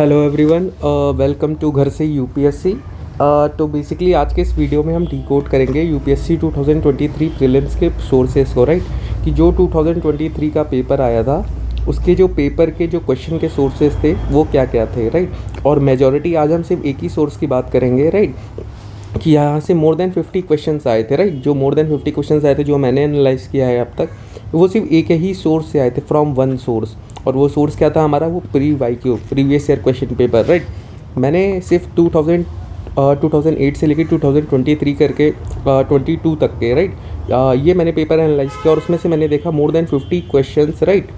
Hello everyone, welcome to घर से UPSC. तो बेसिकली आज के इस वीडियो में हम डिकोड करेंगे यूपीएससी 2023 प्रीलिम्स के सोर्सेस को, राइट। कि जो 2023 का पेपर आया था उसके जो पेपर के जो क्वेश्चन के सोर्सेस थे वो क्या क्या थे, राइट। और मेजॉरिटी आज हम सिर्फ एक ही सोर्स की बात करेंगे, राइट। कि यहाँ से मोर देन 50 क्वेश्चंस आए थे, राइट। जो मोर देन 50 क्वेश्चंस आए थे जो मैंने एनालाइज किया है अब तक, वो सिर्फ एक ही सोर्स से आए थे, फ्रॉम वन सोर्स। और वो सोर्स क्या था हमारा, वो previous year question paper, right. मैंने सिर्फ 2008 से लेकर 2023 करके 22 तक के, राइट, ये मैंने पेपर एनालाइज किया और उसमें से मैंने देखा मोर देन 50 क्वेश्चंस, राइट,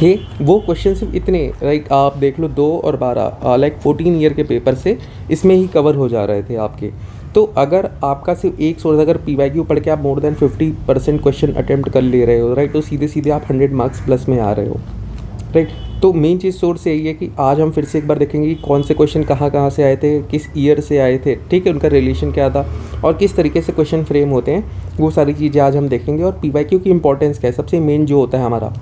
थे। वो क्वेश्चन सिर्फ इतने, राइट, आप देख लो 2 और 12 लाइक 14 ईयर के पेपर से इसमें ही कवर हो जा रहे थे आपके। तो अगर आपका सिर्फ एक सोर्स, अगर पीवाईक्यू पढ़ के आप मोर देन 50% क्वेश्चन अटेम्प्ट कर ले रहे हो, राइट, तो सीधे सीधे आप 100 मार्क्स प्लस में आ रहे हो, राइट। तो मेन चीज़ सोर्स यही है कि आज हम फिर से एक बार देखेंगे कि कौन से क्वेश्चन कहाँ कहाँ से आए थे, किस ईयर से आए थे, ठीक है, उनका रिलेशन क्या था और किस तरीके से क्वेश्चन फ्रेम होते हैं, वो सारी चीज़ें आज हम देखेंगे। और पीवाईक्यू की इंपॉर्टेंस क्या है, सबसे मेन जो होता है हमारा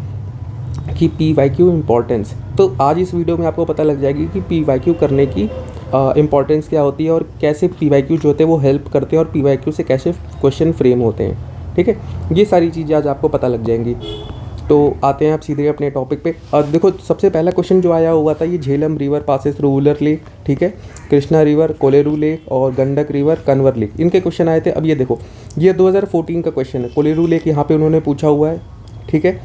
कि पीवाईक्यू इम्पॉर्टेंस। तो आज इस वीडियो में आपको पता लग जाएगी कि पीवाईक्यू करने की इम्पॉर्टेंस क्या होती है और कैसे पीवाईक्यू जो होते हैं वो हेल्प करते हैं और पीवाईक्यू से कैसे क्वेश्चन फ्रेम होते हैं, ठीक है। ये सारी चीज़ें आज आपको पता लग जाएंगी। तो आते हैं आप सीधे अपने टॉपिक पे। देखो, सबसे पहला क्वेश्चन जो आया हुआ था, ये Jhelum river passes through Wular lake, ठीक है, कृष्णा रिवर, कोलेरू लेक और गंडक रिवर, कन्वर लेक, इनके क्वेश्चन आए थे। अब ये देखो, ये 2014 का क्वेश्चन है। कोलेरू लेक यहाँ पे उन्होंने पूछा हुआ है, ठीक है।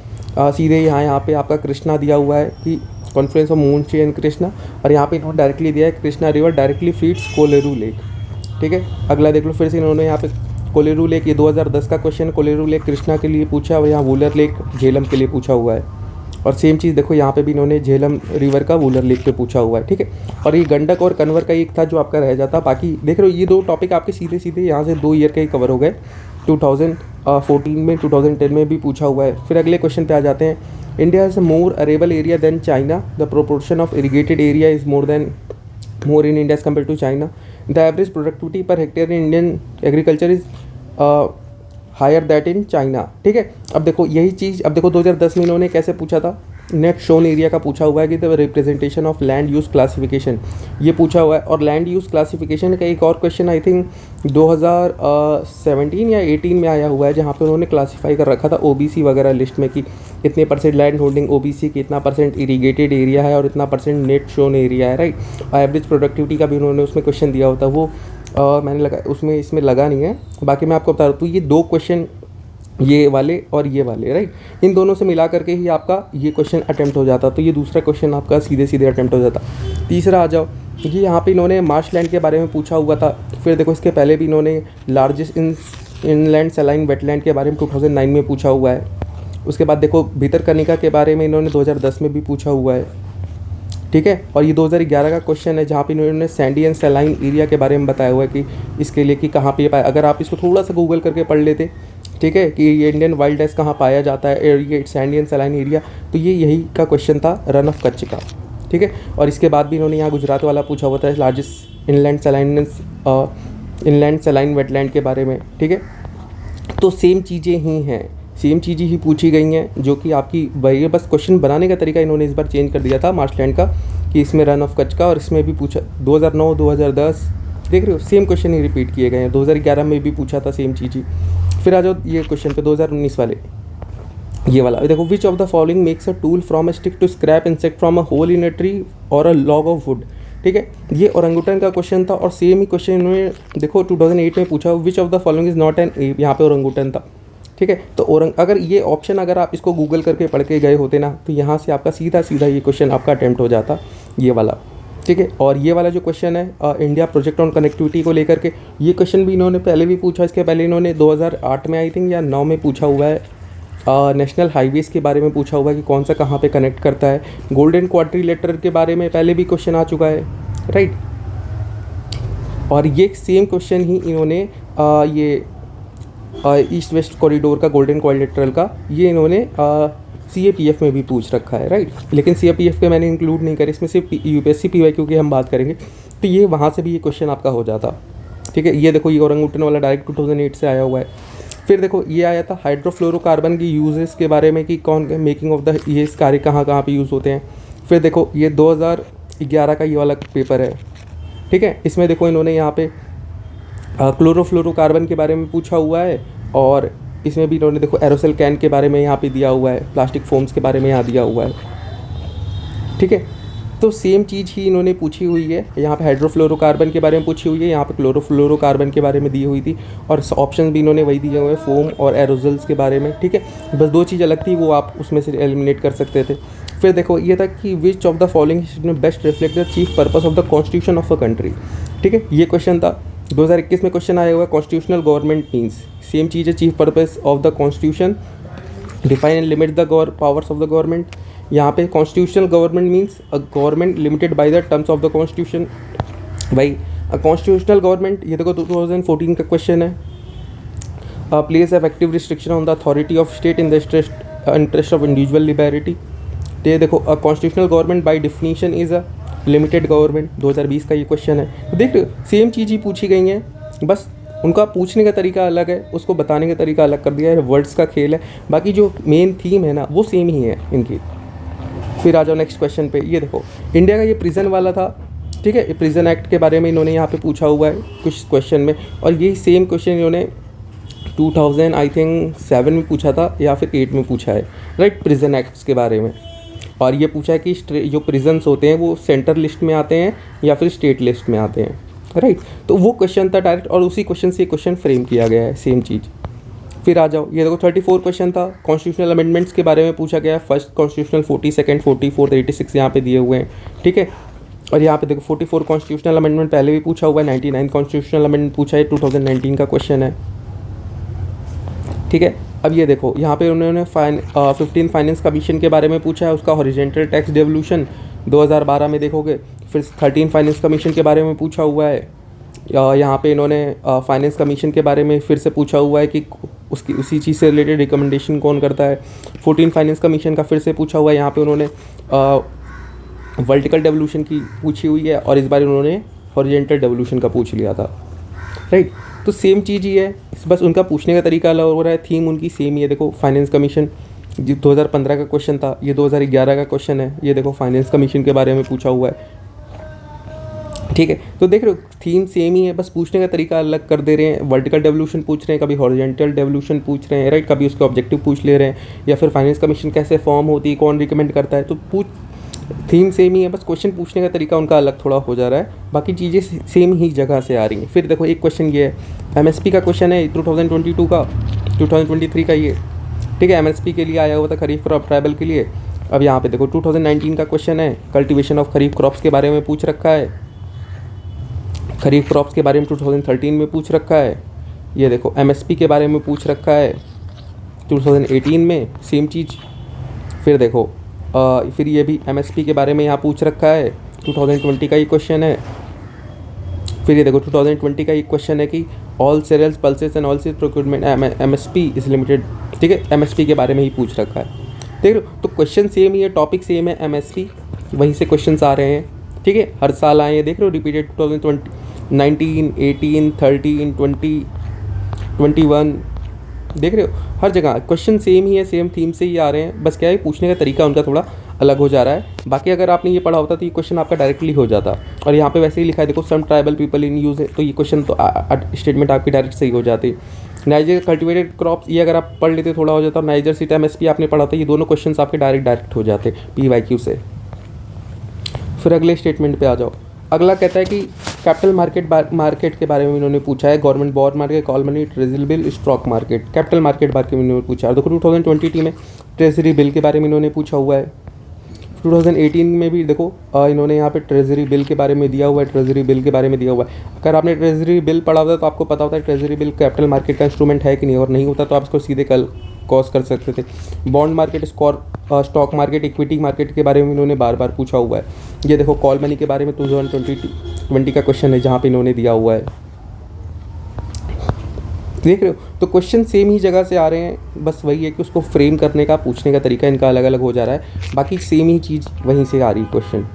सीधे यहाँ पे आपका कृष्णा दिया हुआ है कि कॉन्फ्लुएंस ऑफ मूनची एंड कृष्णा, और यहाँ पे इन्होंने डायरेक्टली दिया है Krishna river directly feeds Kolleru lake, ठीक है। अगला देख लो, फिर से इन्होंने यहाँ पे कोलेरू लेक, ये 2010 का क्वेश्चन, कोलेरू लेक कृष्णा के लिए पूछा और यहाँ वुलर लेक झेलम के लिए पूछा हुआ है। और सेम चीज़ देखो, यहाँ पे भी इन्होंने झेलम रिवर का वुलर लेक पे पूछा हुआ है, ठीक है। और ये गंडक और कन्वर का एक था जो आपका रह जाता। बाकी देख रहे हो, ये दो टॉपिक आपके सीधे सीधे यहाँ से 2 ईयर के ही कवर हो गए। 2014 में, 2010 में भी पूछा हुआ है। फिर अगले क्वेश्चन पे आ जाते हैं। India has more arable area than China, the proportion of irrigated area is more in India as compare to China, the average productivity per hectare in Indian agriculture is higher that in China, ठीक है। अब देखो यही चीज़, अब देखो 2010 में इन्होंने कैसे पूछा था, नेट शोन एरिया का पूछा हुआ है कि the representation of land use classification, ये पूछा हुआ है। और लैंड यूज़ क्लासिफिकेशन का एक और क्वेश्चन आई थिंक 2017 या 18 में आया हुआ है, जहाँ पे उन्होंने क्लासीफाई कर रखा था ओबीसी वगैरह लिस्ट में कि इतने परसेंट लैंड होल्डिंग ओबीसी की, इतना परसेंट इरीगेटेड एरिया है और इतना परसेंट नेट शोन एरिया है, राइट। एवरेज प्रोडक्टिविटी का भी उन्होंने उसमें क्वेश्चन दिया होता, वो मैंने लगा उसमें, इसमें लगा नहीं है। बाकी मैं आपको बता रहा हूँ, तो ये 2 क्वेश्चन, ये वाले और ये वाले, राइट, इन दोनों से मिला करके ही आपका ये क्वेश्चन अटेम्प्ट हो जाता। तो ये दूसरा क्वेश्चन आपका सीधे सीधे अटेम्प्ट हो जाता। तीसरा आ जाओ, ये यहाँ पे इन्होंने मार्शलैंड के बारे में पूछा हुआ था। फिर देखो, इसके पहले भी इन्होंने लार्जेस्ट इनलैंड सलाइन वेटलैंड के बारे में 2009 में पूछा हुआ है। उसके बाद देखो, भितरकनिका के बारे में इन्होंने 2010 में भी पूछा हुआ है, ठीक है। और ये 2011 का क्वेश्चन है, जहाँ पे इन्होंने सैंडी एंड सलाइन एरिया के बारे में बताया हुआ है कि इसके लिए कि कहाँ पे पाया। अगर आप इसको थोड़ा सा गूगल करके पढ़ लेते, ठीक है, कि ये इंडियन वाइल्ड एस कहाँ पाया जाता है, ये सैंडी एंड सलाइन एरिया, तो ये यही का क्वेश्चन था, रन ऑफ कच्छ का, ठीक है। और इसके बाद भी इन्होंने यहाँ गुजरात वाला पूछा हुआ था, लार्जेस्ट इनलैंड सलाइन वेटलैंड के बारे में, ठीक है। तो सेम चीज़ें ही हैं, सेम चीज़ें ही पूछी गई हैं, जो कि आपकी वही, बस क्वेश्चन बनाने का तरीका इन्होंने इस बार चेंज कर दिया था मार्शलैंड का, कि इसमें रन ऑफ कच्छ का, और इसमें भी पूछा 2009, 2010, देख रहे हो, सेम क्वेश्चन ही रिपीट किए गए हैं। 2011 में भी पूछा था सेम चीज़ ही। फिर आ जाओ ये क्वेश्चन पे 2019 वाले, ये वाला देखो, which of the following makes a tool from a stick to scrape insect from a hole in a tree और अ लॉग ऑफ वुड, ठीक है। ये ओरंगुटन का क्वेश्चन था और सेम ही क्वेश्चन इन्होंने देखो 2008 में पूछा, विच of the following is not an app, यहाँ पे ओरंगुटन था, ठीक है। तो अगर ये ऑप्शन, अगर आप इसको गूगल करके पढ़ के गए होते ना, तो यहाँ से आपका सीधा सीधा ये क्वेश्चन आपका अटेम्प्ट हो जाता, ये वाला, ठीक है। और ये वाला जो क्वेश्चन है इंडिया प्रोजेक्ट ऑन कनेक्टिविटी को लेकर के, ये क्वेश्चन भी इन्होंने पहले भी पूछा। इसके पहले इन्होंने 2008 में आई थिंक या 9 में पूछा हुआ है। नेशनल हाईवेज़ के बारे में पूछा हुआ है कि कौन सा कहाँ पे कनेक्ट करता है। गोल्डन क्वाड्रिलेटरल के बारे में पहले भी क्वेश्चन आ चुका है, राइट। और ये सेम क्वेश्चन ही इन्होंने ये ईस्ट वेस्ट कॉरिडोर का, गोल्डन क्वाड्रिलेटरल का, ये इन्होंने CAPF में भी पूछ रखा है, राइट। लेकिन CAPF के मैंने इंक्लूड नहीं करे, इसमें सिर्फ UPSC PYQ की हम बात करेंगे, तो ये वहाँ से भी ये क्वेश्चन आपका हो जाता, ठीक है। ये देखो, ये ओरंगुटन वाला डायरेक्ट 2008 से आया हुआ है। फिर देखो, ये आया था हाइड्रोफ्लोरोकार्बन की यूजेस के बारे में कि कौन मेकिंग ऑफ द, ये कार्य कहाँ कहाँ पे यूज़ होते हैं। फिर देखो ये 2011 का ये वाला पेपर है, ठीक है। इसमें देखो इन्होंने यहाँ पे क्लोरोफ्लोरोकार्बन के बारे में पूछा हुआ है, और इसमें भी इन्होंने देखो एरोसेल कैन के बारे में यहाँ पे दिया हुआ है, प्लास्टिक फोम्स के बारे में यहाँ दिया हुआ है, ठीक है। तो सेम चीज़ ही इन्होंने पूछी हुई है, यहाँ पे हाइड्रोफ्लोरोकार्बन के बारे में पूछी हुई है, यहाँ पे क्लोरोफ्लोरोकार्बन के बारे में दी हुई थी, और ऑप्शन भी इन्होंने वही दिए हुए हैं, फोम और एरोजल्स के बारे में, ठीक है। बस 2 चीज़ अलग थी, वो आप उसमें से एलिमिनेट कर सकते थे। फिर देखो ये था कि विच ऑफ द फॉलोइंग में best reflect the chief purpose of the constitution of a country, ठीक है। ये क्वेश्चन था 2021 में, क्वेश्चन आया हुआ है कॉन्स्टिट्यूशनल गवर्नमेंट मीन्स, सेम चीज़ है, chief purpose of the constitution, define and limit the powers of the government. यहाँ पे constitutional government means a government limited by the terms of the constitution. भाई constitutional government, ये देखो 2014 का question है, place effective restriction on the authority of state in the interest of individual liberty. तो ये देखो constitutional government by definition is a limited government, 2020 का ये क्वेश्चन है। तो देख रहे हो सेम चीज़ ही पूछी गई है, बस उनका पूछने का तरीका अलग है, उसको बताने का तरीका अलग कर दिया है, वर्ड्स का खेल है, बाकी जो मेन थीम है ना वो सेम ही है इनकी। फिर आ जाओ नेक्स्ट क्वेश्चन पे, ये देखो इंडिया का ये प्रिजन वाला था, ठीक है। प्रिजन एक्ट के बारे में इन्होंने यहाँ पे पूछा हुआ है कुछ क्वेश्चन में, और यही सेम क्वेश्चन इन्होंने 2007 में पूछा था या फिर 8 में पूछा है, राइट, प्रिजन एक्ट्स के बारे में। और ये पूछा है कि जो प्रिजन्स होते हैं वो सेंटर लिस्ट में आते हैं या फिर स्टेट लिस्ट में आते हैं, राइट। तो वो क्वेश्चन था डायरेक्ट, और उसी क्वेश्चन से क्वेश्चन फ्रेम किया गया है, सेम चीज़। फिर आ जाओ ये देखो 34 क्वेश्चन था, कॉन्स्टिट्यूशनल अमेंडमेंट्स के बारे में पूछा गया है, फर्स्ट कॉन्स्टिट्यूशनल 42nd 44th 86 यहाँ पे दिए हुए हैं, ठीक है। और यहाँ पे देखो 44 कॉन्स्टिट्यूशनल अमेंडमेंट पहले भी पूछा हुआ है, 99 कॉन्स्टिट्यूशनल अमेंडमेंट पूछा है, 2019 का क्वेश्चन है, ठीक है। अब ये देखो यहाँ पे उन्होंने 15 फाइनेंस कमीशन के बारे में पूछा है, उसका हॉरिजॉन्टल टैक्स डेवल्यूशन 2012 में देखोगे। फिर 13 फाइनेंस कमीशन के बारे में पूछा हुआ है, यहाँ पे इन्होंने फाइनेंस कमीशन के बारे में फिर से पूछा हुआ है कि उसकी उसी चीज़ से रिलेटेड रिकमेंडेशन कौन करता है। 14 फाइनेंस कमीशन का फिर से पूछा हुआ है, यहाँ पे उन्होंने वर्टिकल डेवल्यूशन की पूछी हुई है, और इस बार उन्होंने हॉरिजॉन्टल डेवल्यूशन का पूछ लिया था, राइट। तो सेम चीज़ ही है, बस उनका पूछने का तरीका अलग हो रहा है, थीम उनकी सेम ही है। देखो फाइनेंस कमीशन 2015 का क्वेश्चन था, ये 2011 का क्वेश्चन है, ये देखो फाइनेंस कमीशन के बारे में पूछा हुआ है, ठीक है। तो देख रहे हो थीम सेम ही है, बस पूछने का तरीका अलग कर दे रहे हैं। वर्टिकल डेवल्यूशन पूछ रहे हैं, कभी हॉरिजॉन्टल डेवल्यूशन पूछ रहे हैं, राइट, कभी उसके ऑब्जेक्टिव पूछ ले रहे हैं, या फिर फाइनेंस कमीशन कैसे फॉर्म होती है, कौन रिकमेंड करता है। तो थीम सेम ही है, बस क्वेश्चन पूछने का तरीका उनका अलग थोड़ा हो जा रहा है, बाकी चीज़ें सेम ही जगह से आ रही हैं। फिर देखो एक क्वेश्चन ये है, एमएसपी का क्वेश्चन है 2022 का 2023 का ये, ठीक है। एमएसपी के लिए आया हुआ था, खरीफ क्रॉप ट्राइबल के लिए। अब यहाँ पे देखो 2019 का क्वेश्चन है, कल्टीवेशन ऑफ खरीफ क्रॉप्स के बारे में पूछ रखा है, खरीफ क्रॉप्स के बारे में 2013 में पूछ रखा है। ये देखो एमएसपी के बारे में पूछ रखा है 2018 में, सेम चीज़। फिर देखो फिर ये भी एमएसपी के बारे में यहाँ पूछ रखा है, 2020 का ये क्वेश्चन है। फिर ये देखो 2020 का ये क्वेश्चन है कि all serials pulses and all serial procurement MSP is limited, ठीक है। एमएसपी के बारे में ही पूछ रखा है, देख रहे हो। तो क्वेश्चन सेम ही है, टॉपिक सेम है, एमएसपी, वहीं से क्वेश्चन आ रहे हैं, ठीक है। हर साल आए हैं, देख रहे हो, रिपीटेड 2020 19 18 13 20 21, देख रहे हो हर जगह क्वेश्चन सेम ही है, सेम थीम से ही आ रहे हैं, बस क्या है पूछने का तरीका उनका थोड़ा अलग हो जा रहा है। बाकी अगर आपने ये पढ़ा होता तो ये क्वेश्चन आपका डायरेक्टली हो जाता, और यहाँ पे वैसे ही लिखा है देखो सम ट्राइबल पीपल इन यूज़ है, तो ये क्वेश्चन तो स्टेटमेंट आपकी डायरेक्ट सही हो जाती। नाइजर कल्टिवेटेड क्रॉप्स, ये अगर आप पढ़ लेते थोड़ा हो जाता, और नाइजर सीट एमएसपी आपने पढ़ा था, ये दोनों क्वेश्चन आपके डायरेक्ट हो जाते PYQ से। फिर अगले स्टेटमेंट पे आ जाओ। अगला कहता है कि कैपिटल मार्केट के बारे में इन्होंने पूछा है, government bond market, call money, treasury bill, stock market. Capital market बारे में इन्होंने पूछा है। देखो 2020 में ट्रेजरी बिल के बारे में इन्होंने पूछा हुआ है, 2018 में भी देखो इन्होंने यहाँ पे ट्रेजरी बिल के बारे में दिया हुआ है, ट्रेजरी बिल के बारे में दिया हुआ है। अगर आपने ट्रेजरी बिल पढ़ा होता तो आपको पता होता है ट्रेजरी बिल कैपिटल मार्केट का इंस्ट्रूमेंट है कि नहीं, और नहीं होता तो आप इसको सीधे कल कॉज कर सकते थे। Bond market, stock market, equity market के बारे में इन्होंने बार बार पूछा हुआ है। ये देखो कॉल मनी के बारे में 2020 का क्वेश्चन है, जहाँ पे इन्होंने दिया हुआ है, देख रहे हो। तो क्वेश्चन सेम ही जगह से आ रहे हैं, बस वही है कि उसको फ्रेम करने का, पूछने का तरीका इनका अलग अलग हो जा रहा है, बाकी सेम ही चीज़ वहीं से आ रही है क्वेश्चन।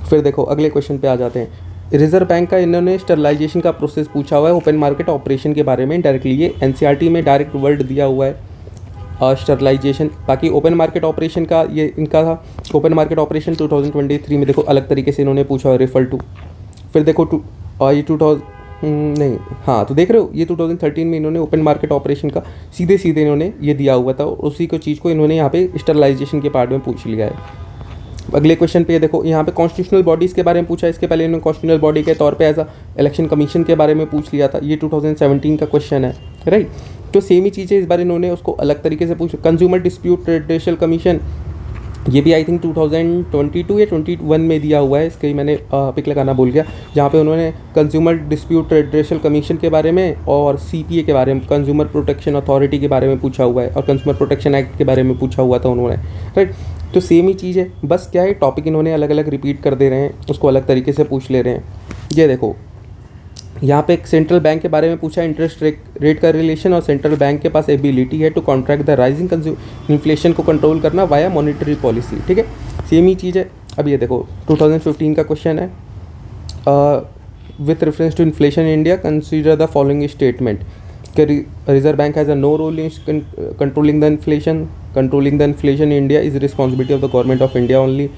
फिर देखो अगले क्वेश्चन पे आ जाते हैं। रिजर्व बैंक का इन्होंने स्टरलाइजेशन का प्रोसेस पूछा हुआ है, ओपन मार्केट ऑपरेशन के बारे में डायरेक्टली, ये NCERT में डायरेक्ट वर्ड दिया हुआ है, स्टरलाइजेशन। बाकी ओपन मार्केट ऑपरेशन का ये इनका था, ओपन मार्केट ऑपरेशन 2023 में देखो अलग तरीके से इन्होंने पूछा, रेफर टू। फिर देखो ये 2000 नहीं, हाँ तो देख रहे हो ये 2013 में इन्होंने ओपन मार्केट ऑपरेशन का सीधे सीधे इन्होंने ये दिया हुआ था, और उसी को चीज़ को इन्होंने यहाँ पे स्टरलाइजेशन के पार्ट में पूछ लिया है। अगले क्वेश्चन पे देखो यहाँ पे कॉन्स्टिट्यूशनल बॉडीज़ के बारे में पूछा है। इसके पहले इन्होंने कॉन्स्टिट्यूशनल बॉडी के तौर पे एज अ इलेक्शन कमीशन के बारे में पूछ लिया था, ये 2017 का क्वेश्चन है, राइट। तो सेम ही चीज़ें इस बार इन्होंने उसको अलग तरीके से पूछा। कंज्यूमर डिस्प्यूट रेडियल कमीशन, ये भी आई थिंक 2022 या 21 में दिया हुआ है, इसके मैंने पिक लगाना भूल गया, जहाँ पे उन्होंने कंज्यूमर डिस्प्यूट रेडियल कमीशन के बारे में और सीपीए के बारे में, कंज्यूमर प्रोटेक्शन अथॉरिटी के बारे में पूछा हुआ है, और कंज्यूमर प्रोटेक्शन एक्ट के बारे में पूछा हुआ था उन्होंने, राइट। तो सेम ही चीज़ है, बस क्या है टॉपिक इन्होंने अलग अलग रिपीट कर दे रहे हैं, उसको अलग तरीके से पूछ ले रहे हैं। ये देखो यहाँ पे एक सेंट्रल बैंक के बारे में पूछा है, इंटरेस्ट रेट का रिलेशन, और सेंट्रल बैंक के पास एबिलिटी है to contract the rising inflation को कंट्रोल करना वाया मॉनेटरी पॉलिसी, ठीक है, सेम ही चीज़ है। अब ये देखो 2015 का क्वेश्चन है, with reference to inflation in India consider the following statement, reserve bank has a no role in controlling the inflation, controlling the inflation in India is responsibility of the government of India only,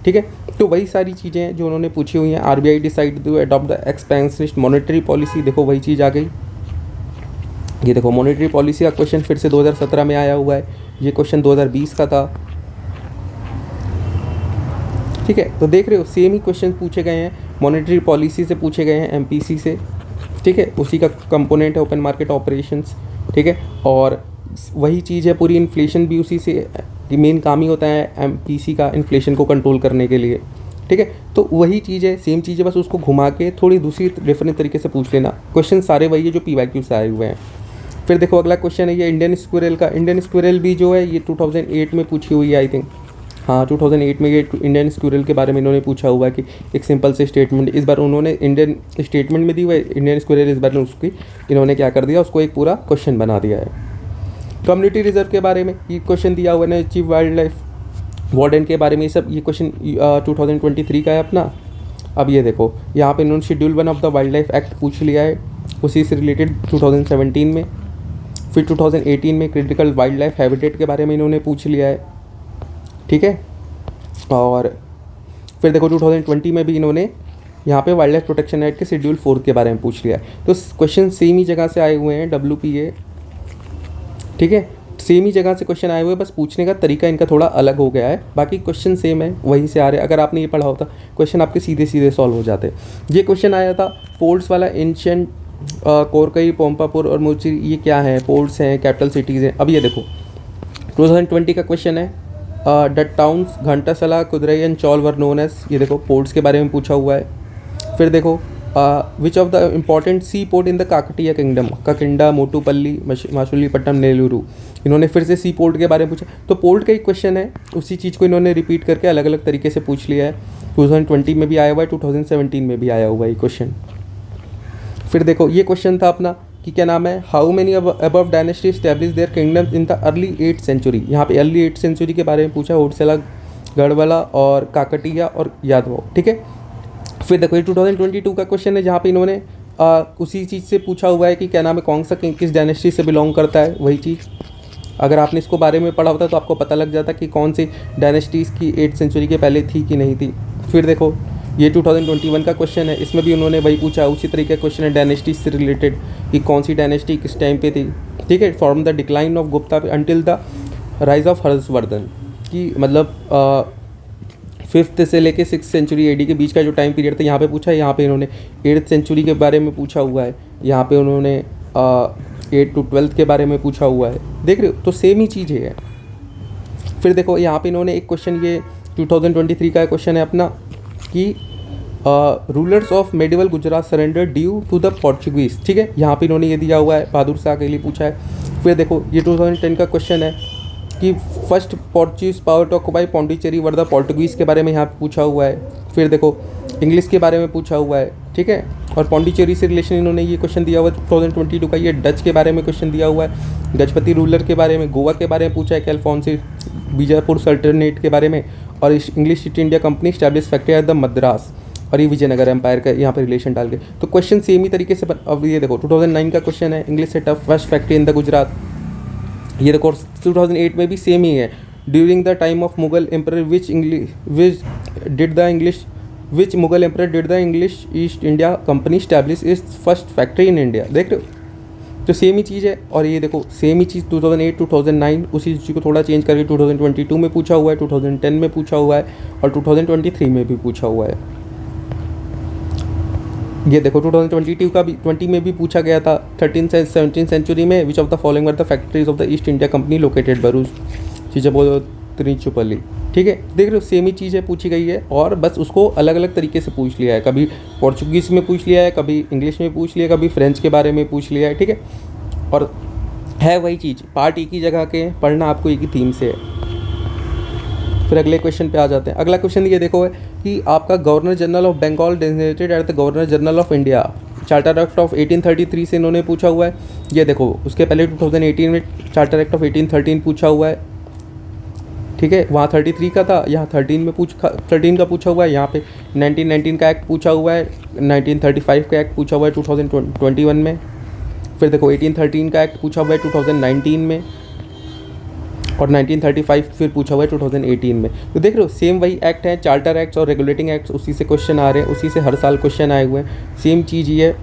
ठीक है। तो वही सारी चीज़ें हैं जो उन्होंने पूछी हुई हैं। RBI decide to adopt the expensive monetary policy, देखो वही चीज़ आ गई। ये देखो मॉनेटरी पॉलिसी का क्वेश्चन फिर से 2017 में आया हुआ है, ये क्वेश्चन 2020 का था, ठीक है। तो देख रहे हो सेम ही क्वेश्चन पूछे गए हैं, मॉनेटरी पॉलिसी से पूछे गए हैं, एमपीसी से, ठीक है, उसी का कंपोनेंट है ओपन मार्केट ऑपरेशंस, ठीक है। और वही चीज़ है पूरी, इन्फ्लेशन भी उसी से, मेन काम ही होता है एमपीसी का इन्फ्लेशन को कंट्रोल करने के लिए, ठीक है। तो वही चीज़ है, सेम चीज़ है, बस उसको घुमा के थोड़ी दूसरी डिफरेंट तरीके से पूछ लेना। क्वेश्चन सारे वही है जो पीवाईक्यू से आए हुए हैं। फिर देखो अगला क्वेश्चन है ये इंडियन स्क्विरल का। इंडियन स्क्विरल भी जो है ये 2008 में पूछी हुई है आई थिंक, हाँ 2008 में ये इंडियन स्क्विरल के बारे में इन्होंने पूछा हुआ है कि एक सिंपल से स्टेटमेंट, इस बार उन्होंने इंडियन स्टेटमेंट में दी हुई है, इंडियन स्क्विरल इस बार उसकी इन्होंने क्या कर दिया, उसको एक पूरा क्वेश्चन बना दिया है। कम्युनिटी रिजर्व के बारे में ये क्वेश्चन दिया हुआ है, चीफ वाइल्ड लाइफ वार्डन के बारे में, ये सब ये क्वेश्चन 2023 का है अपना। अब ये देखो यहाँ पे इन्होंने schedule 1 of the wild life act पूछ लिया है, उसी से रिलेटेड 2017 में। फिर 2018 में क्रिटिकल वाइल्ड लाइफ हैबिटेट के बारे में इन्होंने पूछ लिया है, ठीक है। और फिर देखो 2020 में भी इन्होंने यहाँ पे वाइल्ड लाइफ प्रोटेक्शन एक्ट के शेड्यूल 4 के बारे में पूछ लिया है। तो क्वेश्चन सेम ही जगह से आए हुए हैं, WPA, ठीक है, सेम ही जगह से क्वेश्चन आए हुए हैं, बस पूछने का तरीका इनका थोड़ा अलग हो गया है, बाकी क्वेश्चन सेम है, वहीं से आ रहे हैं। अगर आपने ये पढ़ा होता क्वेश्चन आपके सीधे सीधे सॉल्व हो जाते। ये क्वेश्चन आया था पोर्ट्स वाला, एंशिएंट कोरकई, पोम्पापुर और मुर्ची, ये क्या है, पोर्ट्स हैं, कैपिटल सिटीज़ हैं। अब ये देखो 2020 का क्वेश्चन है, the towns Ghantasala, Kadura and Chaul were known as, ये देखो पोर्ट्स के बारे में पूछा हुआ है। फिर देखो which of the important sea port in the Kakatiya kingdom, Kakinada, Motupalli, Masulipatnam, Nellore, इन्होंने फिर से सी पोर्ट के बारे में पूछा। तो पोर्ट का एक क्वेश्चन है, उसी चीज़ को इन्होंने रिपीट करके अलग अलग तरीके से पूछ लिया है। 2020 में भी आया हुआ है, 2017 में भी आया हुआ है ये क्वेश्चन। फिर देखो ये क्वेश्चन था अपना कि क्या नाम है, how many above dynasty establish their kingdoms in the early 8th century, यहाँ पे अर्ली 8th सेंचुरी के बारे में पूछा, होडसला, गढ़वाला और काकटिया और यादव, ठीक है। फिर देखो ये 2022 का क्वेश्चन है, जहाँ पे इन्होंने उसी चीज़ से पूछा हुआ है कि क्या नाम है, कौन सा किस डायनेस्टी से बिलोंग करता है, वही चीज़। अगर आपने इसको बारे में पढ़ा होता तो आपको पता लग जाता कि कौन सी डायनेस्टीज़ की 8th सेंचुरी के पहले थी कि नहीं थी। फिर देखो ये 2021 का क्वेश्चन है, इसमें भी उन्होंने वही पूछा, उसी तरीके का क्वेश्चन है डायनेस्टी से रिलेटेड कि कौन सी डायनेस्टी किस टाइम पे थी, ठीक है। From the decline of Gupta until the rise of Harshvardhan, कि मतलब 5th से लेके 6th सेंचुरी AD के बीच का जो टाइम पीरियड था यहाँ पे पूछा है। यहाँ पे इन्होंने 8th सेंचुरी के बारे में पूछा हुआ है, यहाँ पे उन्होंने 8th to 12th के बारे में पूछा हुआ है, देख रहे हो। तो सेम ही चीज़ है। फिर देखो यहाँ पे इन्होंने एक क्वेश्चन, ये 2023 का क्वेश्चन है अपना कि rulers of medieval Gujarat surrender due to the Portuguese, ठीक है, यहाँ पे इन्होंने ये दिया हुआ है, बहादुर शाह के लिए पूछा है। फिर देखो ये 2010 का क्वेश्चन है कि first Portuguese power to occupy Pondicherry were the Portuguese के बारे में यहाँ पे पूछा हुआ है। फिर देखो इंग्लिश के बारे में पूछा हुआ है, ठीक है। और पौंडीचेरी से रिलेशन इन्होंने ये क्वेश्चन दिया हुआ है 2022 का। ये डच के बारे में क्वेश्चन दिया हुआ है, गजपति रूलर के बारे में, गोवा के बारे में पूछा है, कैल्फोंसी बीजापुर सल्टनेट के बारे में, और English east India company establish factory at the Madras, और ये विजयनगर एम्पायर का यहाँ पर रिलेशन डाल के। तो क्वेश्चन सेम ही तरीके से अब ये देखो 2009 का क्वेश्चन है, English set up first factory in the Gujarat, ये देखो 2008 में भी सेम ही है। During the time of Mughal emperor which Mughal emperor did the English east India company establish is first factory in India. देख रहे हो, तो सेम ही चीज़ है। और ये देखो सेम ही चीज़ 2008 2009 उसी चीज़ को थोड़ा चेंज करके 2022 में पूछा हुआ है, 2010 में पूछा हुआ है और 2023 में भी पूछा हुआ है। ये देखो 2022 का भी 20 में भी पूछा गया था 17th सेंचुरी में which of the following were the factories of the East India Company located Bharuch Chicacole Trichinopoly. ठीक है, देख रहे हो सेम ही चीज़ें पूछी गई है और बस उसको अलग अलग तरीके से पूछ लिया है। कभी पोर्चुगीज़ में पूछ लिया है, कभी इंग्लिश में पूछ लिया, कभी फ्रेंच के बारे में पूछ लिया है। ठीक है, और है वही चीज़, पार्ट एक ही जगह के पढ़ना आपको एक ही थीम से है। फिर अगले क्वेश्चन पे आ जाते हैं। अगला क्वेश्चन ये देखो है कि आपका governor general of Bengal designated at the governor general of India charter act of 1833 से इन्होंने पूछा हुआ है। ये देखो उसके पहले 2018 में चार्टर एक्ट ऑफ 1813 पूछा हुआ है। ठीक है, वहाँ 33 का था, यहाँ 13 का पूछा हुआ है। यहाँ पे 1919 का एक्ट पूछा हुआ है, 1935 का एक्ट पूछा हुआ है 2021 में। फिर देखो 1813 का एक्ट पूछा हुआ है 2019 में और 1935 फिर पूछा हुआ है 2018 में। तो देख रहे हो सेम वही एक्ट है, चार्टर एक्ट्स और रेगुलेटिंग एक्ट्स, उसी से क्वेश्चन आ रहे हैं, उसी से हर साल क्वेश्चन आए हुए हैं। सेम चीज़ ही है,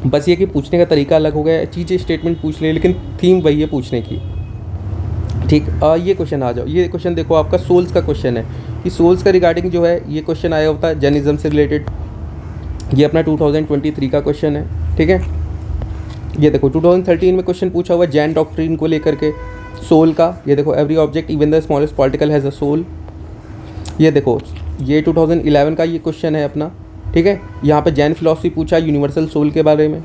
बस ये कि पूछने का तरीका अलग हो गया है। चीज़ें स्टेटमेंट पूछ ले लेकिन थीम वही है पूछने की। ठीक, ये क्वेश्चन आ जाओ। ये क्वेश्चन देखो आपका सोल्स का क्वेश्चन है कि सोल्स का रिगार्डिंग जो है ये क्वेश्चन आया होता है जैनिज्म से रिलेटेड। ये अपना 2023 का क्वेश्चन है। ठीक है, ये देखो 2013 में क्वेश्चन पूछा हुआ है जैन डॉक्ट्रिन को लेकर के सोल का। ये देखो every object even the smallest particle has a soul. ये देखो ये 2011 का ये क्वेश्चन है अपना। ठीक है, यहाँ पे जैन फिलॉसफी पूछा यूनिवर्सल सोल के बारे में।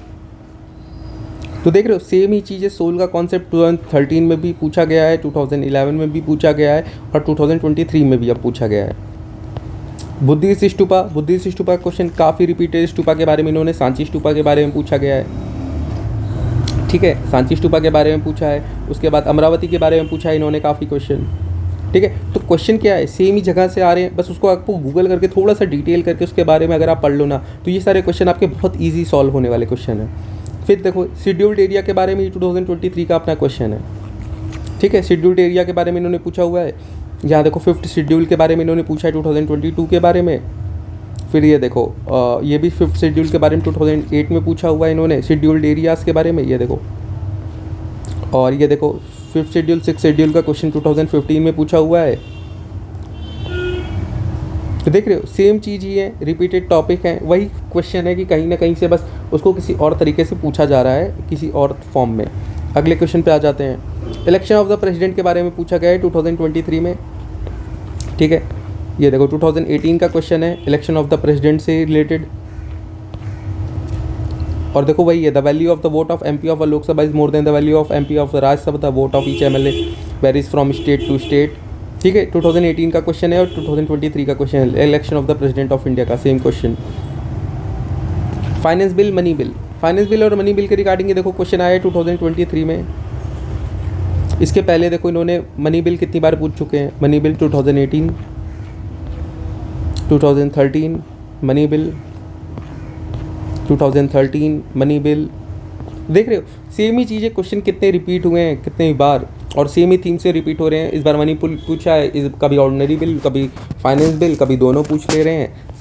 तो देख रहे हो सेम ही चीज़ है, सोल का कॉन्सेप्ट 2013 में भी पूछा गया है, 2011 में भी पूछा गया है और 2023 में भी अब पूछा गया है। बुद्धिस्ट स्तूपा क्वेश्चन काफ़ी रिपीटेड। स्तूपा के बारे में इन्होंने सांची स्तूपा के बारे में पूछा गया है। ठीक है, सांची स्तूपा के बारे में पूछा है। उसके बाद अमरावती के बारे में पूछा है इन्होंने काफ़ी क्वेश्चन। ठीक है, तो क्वेश्चन क्या है, सेम ही जगह से आ रहे हैं, बस उसको आपको गूगल करके थोड़ा सा डिटेल करके उसके बारे में अगर आप पढ़ लो ना तो ये सारे क्वेश्चन आपके बहुत ईजी सॉल्व होने वाले क्वेश्चन हैं। फिर देखो शेड्यूल्ड एरिया के बारे में 2023 का अपना क्वेश्चन है। ठीक है, शेड्यूल्ड एरिया के बारे में इन्होंने पूछा हुआ है। यहाँ देखो 5th शेड्यूल के बारे में इन्होंने पूछा है 2022 के बारे में। फिर ये देखो ये भी 5th शेड्यूल के बारे में 2008 में पूछा हुआ है इन्होंने, शेड्यूल्ड एरियाज़ के बारे में। ये देखो, और ये देखो 5th शेड्यूल 6th शेड्यूल का क्वेश्चन 2015 में पूछा हुआ है। तो देख रहे हो सेम चीज़ ही है, रिपीटेड टॉपिक है, वही क्वेश्चन है कि कहीं ना कहीं से बस उसको किसी और तरीके से पूछा जा रहा है, किसी और फॉर्म में। अगले क्वेश्चन पे आ जाते हैं। इलेक्शन ऑफ द प्रेसिडेंट के बारे में पूछा गया है 2023 में। ठीक है, ये देखो 2018 का क्वेश्चन है इलेक्शन ऑफ द प्रेसिडेंट से रिलेटेड। और देखो वही है, the value of the vote of MP of a Lok Sabha is more than the value of MP of Rajya Sabha, the vote of each MLA varies from state to state. ठीक है, 2018 का question है और 2023 का क्वेश्चन है election of the president of India का, same question. Finance bill और money bill के रिगार्डिंग ये देखो क्वेश्चन आया है 2023 में। इसके पहले देखो इन्होंने मनी बिल कितनी बार पूछ चुके हैं। Money bill 2018, 2013 money bill, 2013 money bill. देख रहे हो सेम ही चीज़ें, क्वेश्चन कितने रिपीट हुए हैं कितने बार और सेम ही थीम से रिपीट हो रहे हैं। इस बार मनी बिल पूछा है, कभी ऑर्डिनरी बिल, कभी फाइनेंस बिल, कभी दोनों पूछ ले रहे हैं।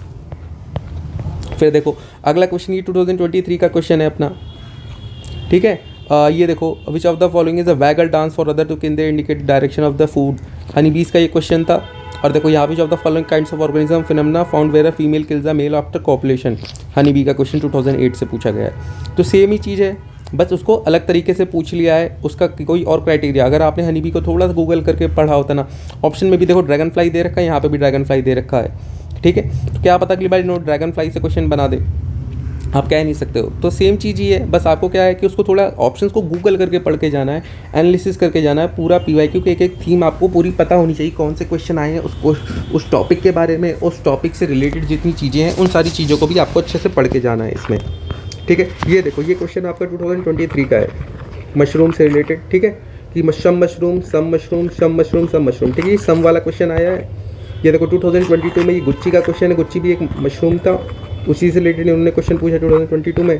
फिर देखो अगला क्वेश्चन ये 2023 का क्वेश्चन है अपना। ठीक है, ये देखो which of the following is a waggle dance for other to can they indicate direction of the food. Honey bees का ये क्वेश्चन था। और देखो यहाँ which of the following kinds of organism phenomena found where a female kills a male after copulation. Honey bee का question 2008 से पूछा गया है। तो सेम ही चीज़ है, बस उसको अलग तरीके से पूछ लिया है, उसका कोई और क्राइटेरिया। अगर आपने हनी बी को थोड़ा सा गूगल करके पढ़ा होता ना, ऑप्शन में भी देखो ड्रैगन फ्लाई दे रखा है, यहाँ पे भी ड्रैगन फ्लाई दे रखा है। ठीक है, तो क्या पता अगली बार इन्होंने ड्रैगन फ्लाई से क्वेश्चन बना दे, आप कह नहीं सकते हो। तो सेम चीज़ ही है, बस आपको क्या है कि उसको थोड़ा ऑप्शंस को गूगल करके पढ़ के जाना है, एनालिसिस करके जाना है पूरा पीवाईक्यू के एक थीम आपको पूरी पता होनी चाहिए, कौन से क्वेश्चन आए हैं उसको, उस टॉपिक के बारे में, उस टॉपिक से रिलेटेड जितनी चीज़ें हैं उन सारी चीज़ों को भी आपको अच्छे से पढ़ के जाना है इसमें। ठीक है, ये देखो ये क्वेश्चन आपका 2023 का है मशरूम से रिलेटेड। ठीक है, कि सम मशरूम सम मशरूम सम मशरूम सम मशरूम। ठीक है, ये सम वाला क्वेश्चन आया है। ये देखो 2022 में ये गुच्ची का क्वेश्चन है, गुच्ची भी एक मशरूम था, उसी से रिलेटेड उन्होंने क्वेश्चन पूछा 2022 में।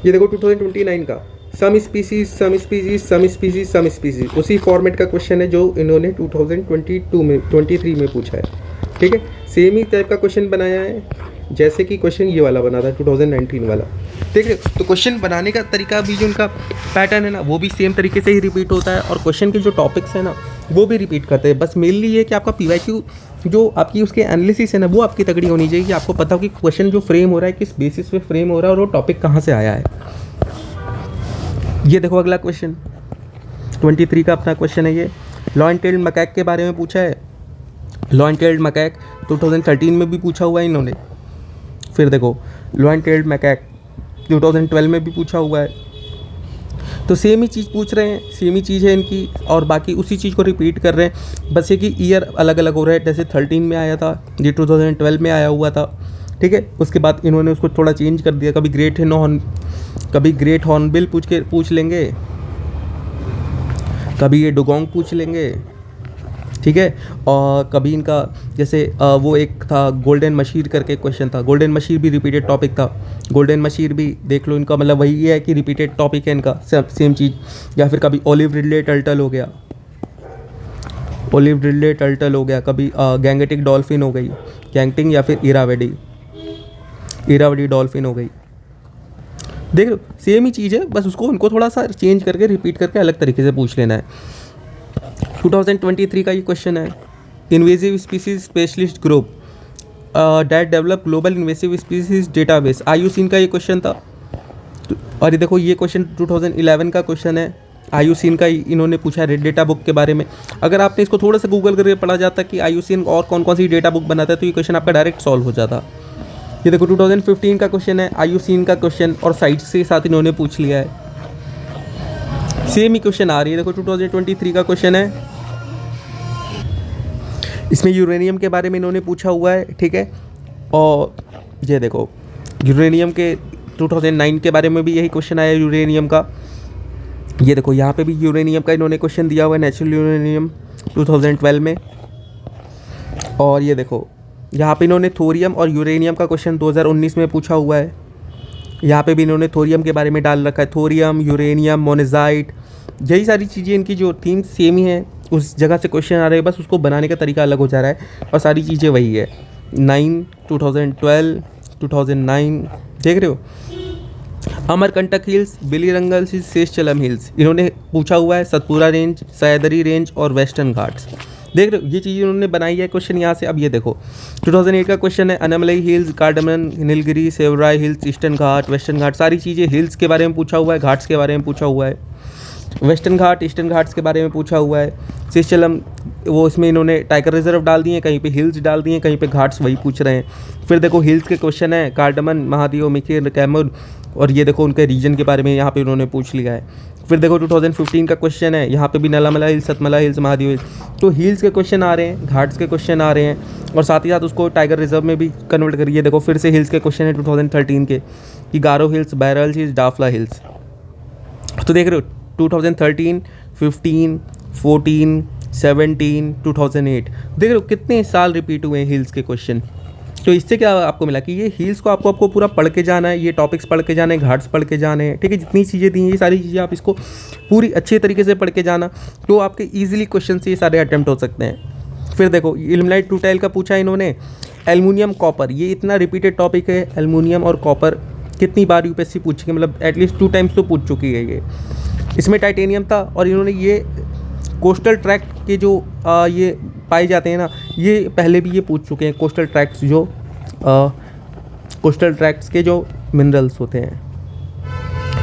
ये देखो 2029 का some species some species some species some species, उसी फॉर्मेट का क्वेश्चन है जो इन्होंने 2022 में 23 में पूछा है। ठीक है, सेम ही टाइप का क्वेश्चन बनाया है जैसे कि क्वेश्चन ये वाला बना था 2019 वाला। ठीक है, तो क्वेश्चन बनाने का तरीका भी जो उनका पैटर्न है ना वो भी सेम तरीके से ही रिपीट होता है, और क्वेश्चन के जो टॉपिक्स हैं ना वो भी रिपीट करते हैं। बस मेनली ये कि आपका PYQ जो आपकी उसके एनालिसिस है ना वो आपकी तगड़ी होनी चाहिए कि आपको पता हो कि क्वेश्चन जो फ्रेम हो रहा है किस बेसिस पे फ्रेम हो रहा है और वो टॉपिक कहाँ से आया है। ये देखो अगला क्वेश्चन 23 का अपना क्वेश्चन है ये, लॉ एंड टेल्ड मैकैक के बारे में पूछा है। लॉ एंड टेल्ड मैकैक 2013 में भी पूछा हुआ है इन्होंने। फिर देखो लॉ एंड टेल्ड मैकैक 2012 में भी पूछा हुआ है। तो सेम ही चीज़ पूछ रहे हैं, सेम ही चीज़ है इनकी, और बाकी उसी चीज़ को रिपीट कर रहे हैं, बस ये कि ईयर अलग अलग हो रहा है। जैसे 13 में आया था, ये 2012 में आया हुआ था। ठीक है, उसके बाद इन्होंने उसको थोड़ा चेंज कर दिया, कभी ग्रेट हॉर्नबिल पूछ लेंगे, कभी ये डुगोंग पूछ लेंगे। ठीक है, और कभी इनका जैसे वो एक था गोल्डन मशीर करके क्वेश्चन था, गोल्डन मशीर भी रिपीटेड टॉपिक था। गोल्डन मशीर भी देख लो, इनका मतलब वही है कि रिपीटेड टॉपिक है इनका, सेम चीज़। या फिर कभी ओलिव रिडले टर्टल हो गया, ओलिव रिडले टर्टल हो गया, कभी गैंगेटिक डॉल्फिन हो गई, गैंगटिंग, या फिर इरावडी डॉल्फिन हो गई। देख लो सेम ही चीज़ है, बस उसको उनको थोड़ा सा चेंज करके रिपीट करके अलग तरीके से पूछ लेना है। 2023 का ये क्वेश्चन है, invasive species specialist group that develop global invasive species database, IUCN का ये क्वेश्चन था। और ये देखो ये क्वेश्चन 2011 का क्वेश्चन है, आयुसीन का इन्होंने पूछा है रेड डेटा बुक के बारे में। अगर आपने इसको थोड़ा सा गूगल करके पढ़ा जाता कि आयुसीन और कौन कौन सी डेटा बुक बनाता है तो ये क्वेश्चन आपका डायरेक्ट सॉल्व हो जाता। ये देखो 2015 का क्वेश्चन है, आयुसीन का क्वेश्चन, और साइट्स के साथ इन्होंने पूछ लिया है। सेम ही क्वेश्चन आ रही है, देखो 2023 का क्वेश्चन है, इसमें यूरेनियम के बारे में इन्होंने पूछा हुआ है। ठीक है, और ये देखो यूरेनियम के 2009 के बारे में भी यही क्वेश्चन आया यूरेनियम का। ये देखो यहाँ पे भी यूरेनियम का इन्होंने क्वेश्चन दिया हुआ है, नेचुरल यूरेनियम 2012 में। और ये देखो यहाँ पे इन्होंने थोरियम और यूरेनियम का क्वेश्चन 2019 में पूछा हुआ है। यहाँ पे भी इन्होंने थोरियम के बारे में डाल रखा है, थोरियम, यूरेनियम, मोनेजाइट, यही सारी चीज़ें इनकी जो थीम सेम ही है, उस जगह से क्वेश्चन आ रहे हैं, बस उसको बनाने का तरीका अलग हो जा रहा है और सारी चीज़ें वही है। 2012, 2009 देख रहे हो। अमरकंटक हिल्स, बिलीरंगल हिल्स, सेशचलम हिल्स इन्होंने पूछा हुआ है, सतपुरा रेंज, सैदरी रेंज और वेस्टर्न घाट्स। देख रहे हो ये चीज़ इन्होंने बनाई है क्वेश्चन यहाँ से। अब ये देखो 2008 का क्वेश्चन है, Anamalai hills, cardamom, Nilgiri, Shevaroy hills, eastern ghat, western ghat, सारी चीज़ें हिल्स के बारे में पूछा हुआ है, घाट्स के बारे में पूछा हुआ है। वेस्टर्न घाट, ईस्टर्न घाट्स के बारे में पूछा हुआ है। सेशचलम वो इसमें इन्होंने टाइगर रिजर्व डाल दिए, कहीं पे हिल्स डाल दिए, कहीं पे घाट्स वही पूछ रहे हैं। फिर देखो हिल्स के क्वेश्चन है, कार्डमन, महादेव, मिकिर, कैमूर, और ये देखो उनके रीजन के बारे में यहाँ पे उन्होंने पूछ लिया है। फिर देखो 2015 का क्वेश्चन है, यहाँ पे भी नलामला हिल्स, सतमला हिल्स, महादेव हिल्स। तो हिल्स के क्वेश्चन आ रहे हैं, घाट्स के क्वेश्चन आ रहे हैं, और साथ ही साथ उसको टाइगर रिजर्व में भी कन्वर्ट करिए। देखो फिर से हिल्स के क्वेश्चन है 2013 के, कि Garo hills, Barail hills, Dafla hills. तो देख रहे हो 2013, 15, 14, 17, 2008 देख रहे हो कितने साल रिपीट हुए हैं हिल्स के क्वेश्चन। तो इससे क्या आपको मिला कि ये हिल्स को आपको पूरा पढ़ के जाना है, ये टॉपिक्स पढ़ के जाने हैं, घाट्स पढ़ के जाने हैं। ठीक है, जितनी चीज़ें दी हैं ये सारी चीज़ें आप इसको पूरी अच्छे तरीके से पढ़ के जाना, तो आपके ईजिली क्वेश्चन से ये सारे अटैम्प्ट हो सकते हैं। फिर देखो इल्मेनाइट टूटाइल का पूछा इन्होंने, एल्युमिनियम, कॉपर, ये इतना रिपीटेड टॉपिक है। एल्युमिनियम और कॉपर कितनी बार यूपीएससी पूछेगी, मतलब एटलीस्ट 2 टाइम्स तो पूछ चुकी है ये। इसमें टाइटेनियम था, और इन्होंने ये कोस्टल ट्रैक्ट के जो ये पाए जाते हैं ना, ये पहले भी ये पूछ चुके हैं। कोस्टल ट्रैक्ट्स जो कोस्टल ट्रैक्ट्स के जो मिनरल्स होते हैं,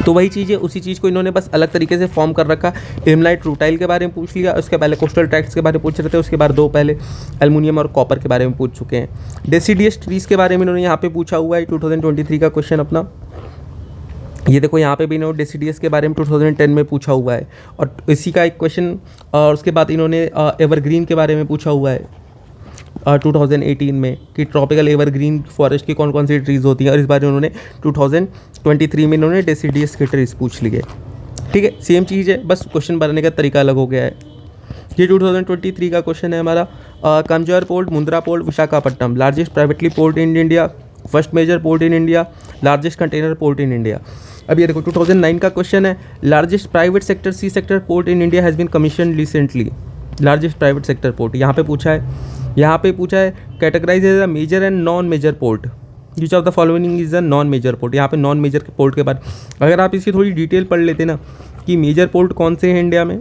तो वही चीज़ है, उसी चीज़ को इन्होंने बस अलग तरीके से फॉर्म कर रखा। इल्मेनाइट रूटाइल के बारे में पूछ लिया, उसके पहले कोस्टल ट्रैक्ट्स के बारे में पूछ रहे थे, उसके बाद 2 पहले एल्युमिनियम और कॉपर के बारे में पूछ चुके हैं। डेसिडियस ट्रीज़ के बारे में इन्होंने यहाँ पे पूछा हुआ है 2023 का क्वेश्चन अपना। ये देखो यहाँ पे भी इन्होंने डेसिडियस के बारे में 2010 में पूछा हुआ है, और इसी का एक क्वेश्चन, और उसके बाद इन्होंने एवरग्रीन के बारे में पूछा हुआ है 2018 में, कि ट्रॉपिकल एवरग्रीन फॉरेस्ट की कौन कौन सी ट्रीज़ होती हैं, और इस बार उन्होंने 2023 में इन्होंने डेसिडियस के ट्रीज़ पूछ लिए। ठीक है, सेम चीज़ है, बस क्वेश्चन बनाने का तरीका अलग हो गया है। ये 2023 का क्वेश्चन है हमारा, कंजर port, Mundra port, Visakhapatnam, largest privately port in India, first major port in India, largest container port in India. अब ये देखो 2009 का क्वेश्चन है, largest private sector sea sector port in India has been commission recently. Largest private sector port यहाँ पे पूछा है categorize as a major and non major port, which of the following is a non major port. यहाँ पे non major port के बाद अगर आप इसकी थोड़ी डिटेल पढ़ लेते ना कि मेजर पोर्ट कौन से हैं इंडिया में,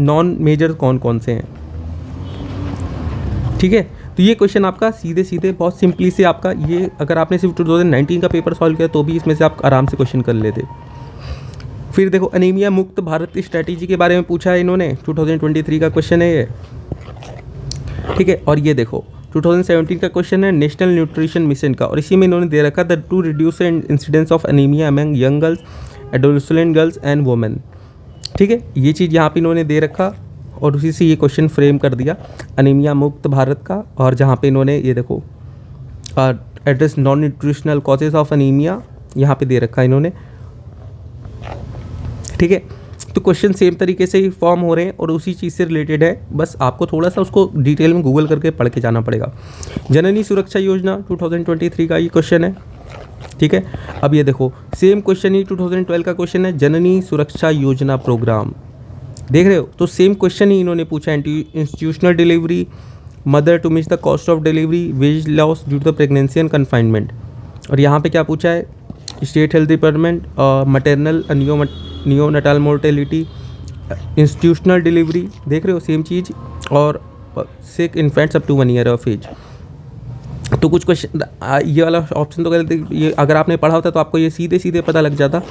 नॉन मेजर कौन कौन से हैं, ठीक है। तो ये क्वेश्चन आपका सीधे सीधे बहुत सिंपली से आपका ये, अगर आपने सिर्फ 2019 का पेपर सॉल्व किया तो भी इसमें से आप आराम से क्वेश्चन कर लेते। फिर देखो अनीमिया मुक्त भारत स्ट्रैटेजी के बारे में पूछा है इन्होंने, 2023 का क्वेश्चन है ये, ठीक है। और ये देखो 2017 का क्वेश्चन है नेशनल न्यूट्रिशन मिशन का, और इसी में इन्होंने दे रखा the two reduce incidence of anaemia among young girls, adolescent girls and women, ठीक है। ये चीज़ यहाँ पे इन्होंने दे रखा और उसी से ये क्वेश्चन फ्रेम कर दिया अनीमिया मुक्त भारत का, और जहाँ पे इन्होंने ये देखो address non nutritional causes of anaemia यहाँ पे दे रखा इन्होंने, ठीक है। तो क्वेश्चन सेम तरीके से ही फॉर्म हो रहे हैं और उसी चीज़ से रिलेटेड है, बस आपको थोड़ा सा उसको डिटेल में गूगल करके पढ़ के जाना पड़ेगा। जननी सुरक्षा योजना 2023 का ये क्वेश्चन है, ठीक है। अब ये देखो सेम क्वेश्चन ही 2012 का क्वेश्चन है, जननी सुरक्षा योजना प्रोग्राम, देख रहे हो। तो सेम क्वेश्चन ही इन्होंने पूछा, institutional delivery, mother to miss the cost of delivery, wage loss due to the pregnancy and confinement. और यहाँ पे क्या पूछा है, state health department, maternal neonatal mortality, institutional delivery, देख रहे हो सेम चीज़, और sick infants up to 1 year of age. तो कुछ क्वेश्चन ये वाला ऑप्शन तो गलत, ये अगर आपने पढ़ा होता तो आपको ये सीधे सीधे पता लग जाता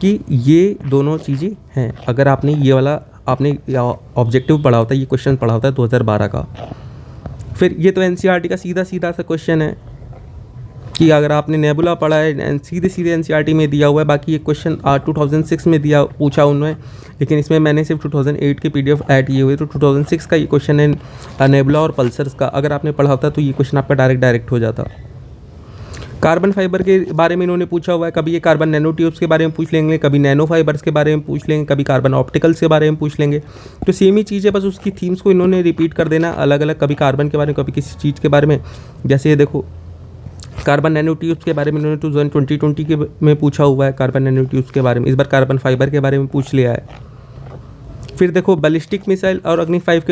कि ये दोनों चीज़ें हैं। अगर आपने ये वाला आपने ऑब्जेक्टिव पढ़ा होता है, ये क्वेश्चन पढ़ा होता है 2012 का। फिर ये तो एनसीईआरटी का सीधा सीधा सा क्वेश्चन है कि अगर आपने नेबुला पढ़ा है सीधे सीधे एनसीईआरटी में दिया हुआ है। बाकी ये क्वेश्चन 2006 में पूछा उन्होंने, लेकिन इसमें मैंने सिर्फ 2008 के पीडीएफ ऐड किए हुए, तो 2006 का ये क्वेश्चन है नेबुला और पल्सर्स का। अगर आपने पढ़ा होता तो ये क्वेश्चन आपका डायरेक्ट हो जाता। कार्बन फाइबर के बारे में इन्होंने पूछा हुआ है, कभी ये कार्बन नैनो ट्यूब्स के बारे में पूछ लेंगे, कभी नैनो फाइबर्स के बारे में पूछ लेंगे, कभी कार्बन ऑप्टिकल्स के बारे में पूछ लेंगे। तो सेम ही चीज़ है, बस उसकी थीम्स को इन्होंने रिपीट कर देना अलग अलग, कभी कार्बन के बारे में, कभी किसी चीज़ के बारे में। जैसे ये देखो कार्बन नैनो ट्यूब्स के बारे में इन्होंने 2020 के में पूछा हुआ है, कार्बन नैनो ट्यूब्स के बारे में। इस बार कार्बन फाइबर के बारे में पूछ लिया है। फिर देखो बैलिस्टिक मिसाइल और अग्नि 5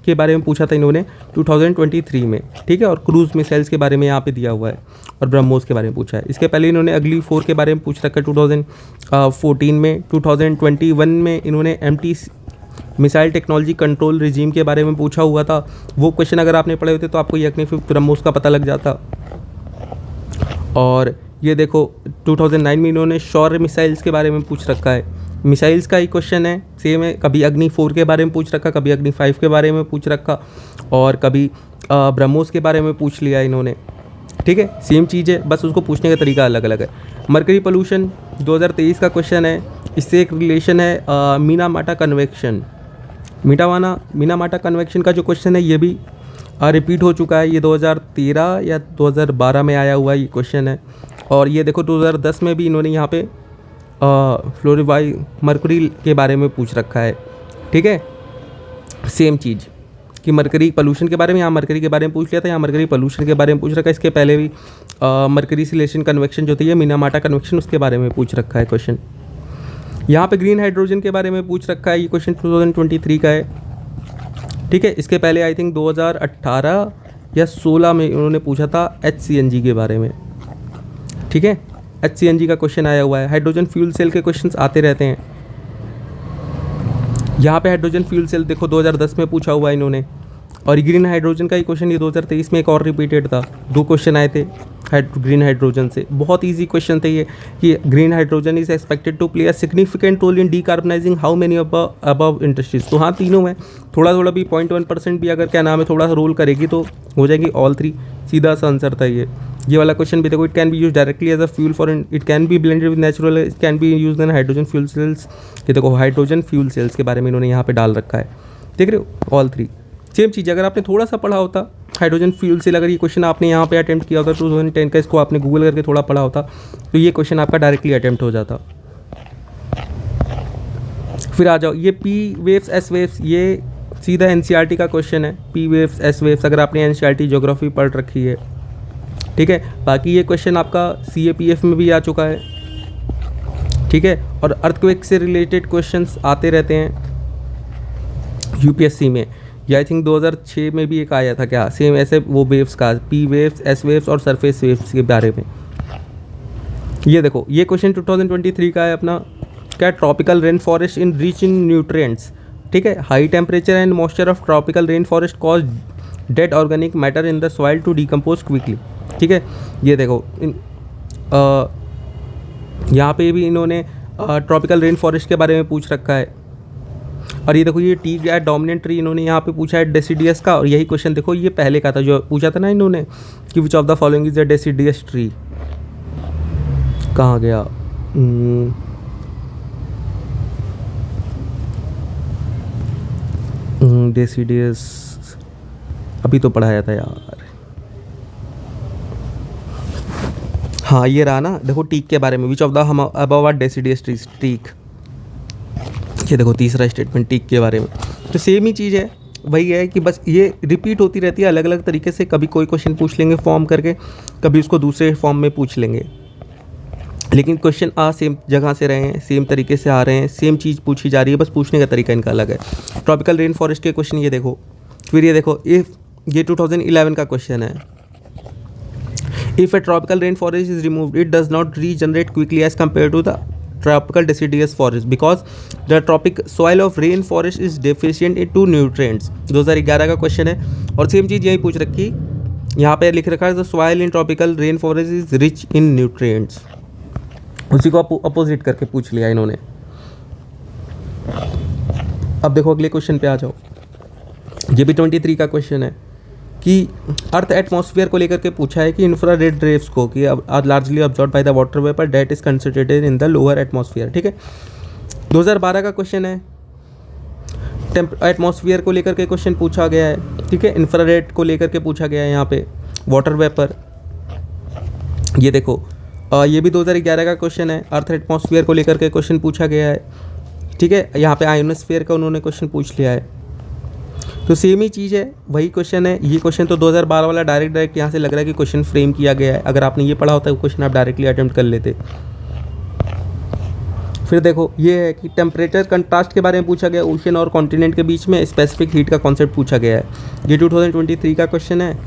के बारे में पूछा था इन्होंने 2023 में, ठीक है। और क्रूज मिसाइल्स के बारे में यहाँ पे दिया हुआ है, और ब्रह्मोस के बारे में पूछा है। इसके पहले इन्होंने अगली 4 के बारे में पूछ रखा है 2014 में। 2021 में इन्होंने MT missile technology control regime के बारे में पूछा हुआ था। वो क्वेश्चन अगर आपने पढ़े होते तो आपको ये अग्नि 5 ब्रह्मोस का पता लग जाता। और ये देखो 2009 में इन्होंने शौर्य मिसाइल्स के बारे में पूछ रखा है। मिसाइल्स का ही क्वेश्चन है, सेम है, कभी अग्नि 4 के बारे में पूछ रखा, कभी अग्नि 5 के बारे में पूछ रखा, और कभी ब्रह्मोस के बारे में पूछ लिया इन्होंने, ठीक है। सेम चीज़ है, बस उसको पूछने का तरीका अलग अलग है। मरकरी पोल्यूशन 2023 का क्वेश्चन है, इससे एक रिलेशन है मीनामाटा कन्वेक्शन। मीनामाटा कन्वेक्शन का जो क्वेश्चन है ये भी रिपीट हो चुका है, ये 2013 या 2012 में आया हुआ ये क्वेश्चन है। और ये देखो 2010 में भी इन्होंने यहाँ पे फ्लोरिवाई मरकरी के बारे में पूछ रखा है, ठीक है। सेम चीज़ कि मरकरी पोल्यूशन के बारे में, यहाँ मरकरी के बारे में पूछ लिया था, यहाँ मरकरी पोल्यूशन के बारे में पूछ रखा है। इसके पहले भी मरकरी सिलेशन कन्वेक्शन जो थी, मीनामाटा कन्वेक्शन, उसके बारे में पूछ रखा है क्वेश्चन। यहाँ पे ग्रीन हाइड्रोजन के बारे में पूछ रखा है, ये क्वेश्चन 2023 का है, ठीक है। इसके पहले आई थिंक 2018 या 16 में उन्होंने पूछा था HCNG के बारे में, ठीक है। HCNG का क्वेश्चन आया हुआ है। हाइड्रोजन फ्यूल सेल के क्वेश्चंस आते रहते हैं। यहाँ पे हाइड्रोजन फ्यूल सेल देखो 2010 में पूछा हुआ है इन्होंने, और ग्रीन हाइड्रोजन का ही क्वेश्चन ये 2023 में एक और रिपीटेड था। 2 क्वेश्चन आए थे ग्रीन हाइड्रोजन से, बहुत इजी क्वेश्चन थे ये, कि green hydrogen is expected to play a significant role in decarbonising how many above industries. तो हाँ, तीनों में थोड़ा थोड़ा भी 0.1% भी अगर क्या नाम है थोड़ा सा रोल करेगी तो हो जाएगी ऑल 3। सीधा सा आंसर था ये वाला क्वेश्चन भी देखो। It can be use directly as a fuel for, it can be blended with natural, it can be use in hydrogen fuel cells. ये देखो हाइड्रोजन फ्यूल सेल्स के बारे में इन्होंने यहाँ पे डाल रखा है, देख रहे हो, ऑल 3 सेम चीज़। अगर आपने थोड़ा सा पढ़ा होता हाइड्रोजन फ्यूल सेल, अगर ये क्वेश्चन आपने यहाँ पे अटेम्प्ट किया होता 2010 का, इसको आपने गूगल करके थोड़ा पढ़ा होता तो ये क्वेश्चन आपका डायरेक्टली अटेम्प्ट हो जाता। फिर आ जाओ ये P वेव्स S वेव्स, ये सीधा NCERT का क्वेश्चन है। P वेव्स S वेव्स अगर आपने NCERT ज्योग्राफी पढ़ रखी है, ठीक है। बाकी ये क्वेश्चन आपका CAPF में भी आ चुका है, ठीक है। और अर्थक्वेक से रिलेटेड क्वेश्चंस आते रहते हैं यूपीएससी में। ये आई थिंक 2006 में भी एक आया था क्या, सेम ऐसे वो वेव्स का, पी वेव्स, एस वेव्स और सरफेस वेव्स के बारे में। ये देखो ये क्वेश्चन 2023 का है अपना, क्या, tropical rain forest in rich in nutrients, ठीक है। High temperature and moisture of tropical rain forest cause dead organic matter in the soil to decompose quickly, ठीक है। ये देखो यहाँ पे भी इन्होंने ट्रॉपिकल रेन फॉरेस्ट के बारे में पूछ रखा है। और ये देखो ये टी गया डोमिनेंट ट्री इन्होंने यहाँ पे पूछा है डेसिडियस का। और यही क्वेश्चन देखो ये पहले का था जो पूछा था ना इन्होंने कि विच of the following is a deciduous tree, कहाँ गया, डेसिडियस अभी तो पढ़ाया था यार। हाँ ये रहा ना, देखो टीक के बारे में, विच ऑफ द हम above are deciduous trees, teak. ये देखो तीसरा स्टेटमेंट टीक के बारे में। तो सेम ही चीज़ है, वही है कि बस ये रिपीट होती रहती है अलग अलग तरीके से। कभी कोई क्वेश्चन पूछ लेंगे फॉर्म करके, कभी उसको दूसरे फॉर्म में पूछ लेंगे, लेकिन क्वेश्चन आ सेम जगह से रहे हैं, सेम तरीके से आ रहे हैं, सेम चीज़ पूछी जा रही है, बस पूछने का तरीका इनका अलग है। ट्रॉपिकल रेन फॉरेस्ट के क्वेश्चन ये देखो, फिर ये देखो इफ, ये 2011 का क्वेश्चन है। If a tropical rain forest is removed it does not regenerate quickly as compare to the tropical deciduous forest because the tropic soil of rain forest is deficient in two nutrients. 2011 का question है और same चीज़ यही पूछ रखी, यहाँ पे लिख रखा है the soil in tropical rain forest is rich in nutrients, उसी को अपोजिट करके पूछ लिया इन्होंने। अब देखो अगले क्वेश्चन पे आ जाओ, ये भी 23 का क्वेश्चन है कि अर्थ एटमॉस्फेयर को लेकर के पूछा है कि इंफ्रारेड रेव्स को कि are largely observed by the water vapour that is concentrated in the lower atmosphere, ठीक है। 2012 का क्वेश्चन है, एटमॉस्फेयर को लेकर के क्वेश्चन पूछा गया है, ठीक है। इंफ्रारेड को लेकर के पूछा गया है यहाँ पे, वाटर वेपर। ये देखो ये भी 2011 का क्वेश्चन है, अर्थ एटमॉस्फेयर को लेकर के क्वेश्चन पूछा गया है, ठीक है। यहाँ पे आयोनोस्फेयर का उन्होंने क्वेश्चन पूछ लिया है। तो सेम ही चीज़ है, वही क्वेश्चन है। ये क्वेश्चन तो 2012 वाला डायरेक्ट यहाँ से लग रहा है कि क्वेश्चन फ्रेम किया गया है। अगर आपने ये पढ़ा होता है क्वेश्चन आप डायरेक्टली अटेम्प्ट कर लेते। फिर देखो ये है कि टेम्परेचर कंट्रास्ट के बारे में पूछा गया, ओशन और कॉन्टिनेंट के बीच में स्पेसिफिक हीट का कॉन्सेप्ट पूछा गया है। ये 2023 का क्वेश्चन है।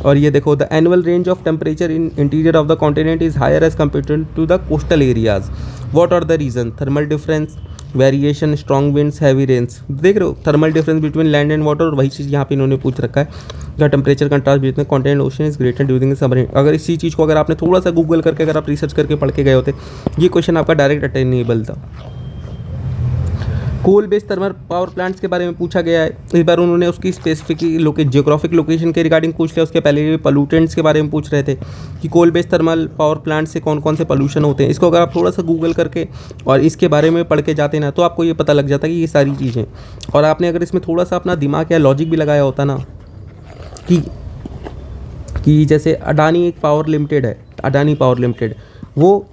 और ये देखो the annual range of temperature in interior of the continent is higher as compare to the coastal areas, what are the reason, thermal difference, variation, strong winds, heavy rains. देख रहे हो thermal difference between land and water, और वही चीज़ यहाँ पे इन्होंने पूछ रखा है the temperature contrast between continent ocean is greater during the summer. अगर इसी चीज़ को अगर आपने थोड़ा सा गूगल करके अगर आप रिसर्च करके पढ़ के गए होते, ये क्वेश्चन आपका डायरेक्ट अटेनेबल था। Coal based thermal power plants के बारे में पूछा गया है। इस बार उन्होंने उसकी स्पेसिफिक जियोग्राफिक लोकेशन के रिगार्डिंग पूछ लिया। उसके पहले पोल्यूटेंट्स के बारे में पूछ रहे थे कि coal based thermal power plant से कौन कौन से पोल्यूशन होते हैं। इसको अगर आप थोड़ा सा गूगल करके और इसके बारे में पढ़ के जाते ना, तो आपको ये पता लग जाता कि ये सारी चीज़ें, और आपने अगर इसमें थोड़ा सा अपना दिमाग या लॉजिक भी लगाया होता ना कि जैसे अडानी एक पावर लिमिटेड है, अडानी पावर लिमिटेड, वो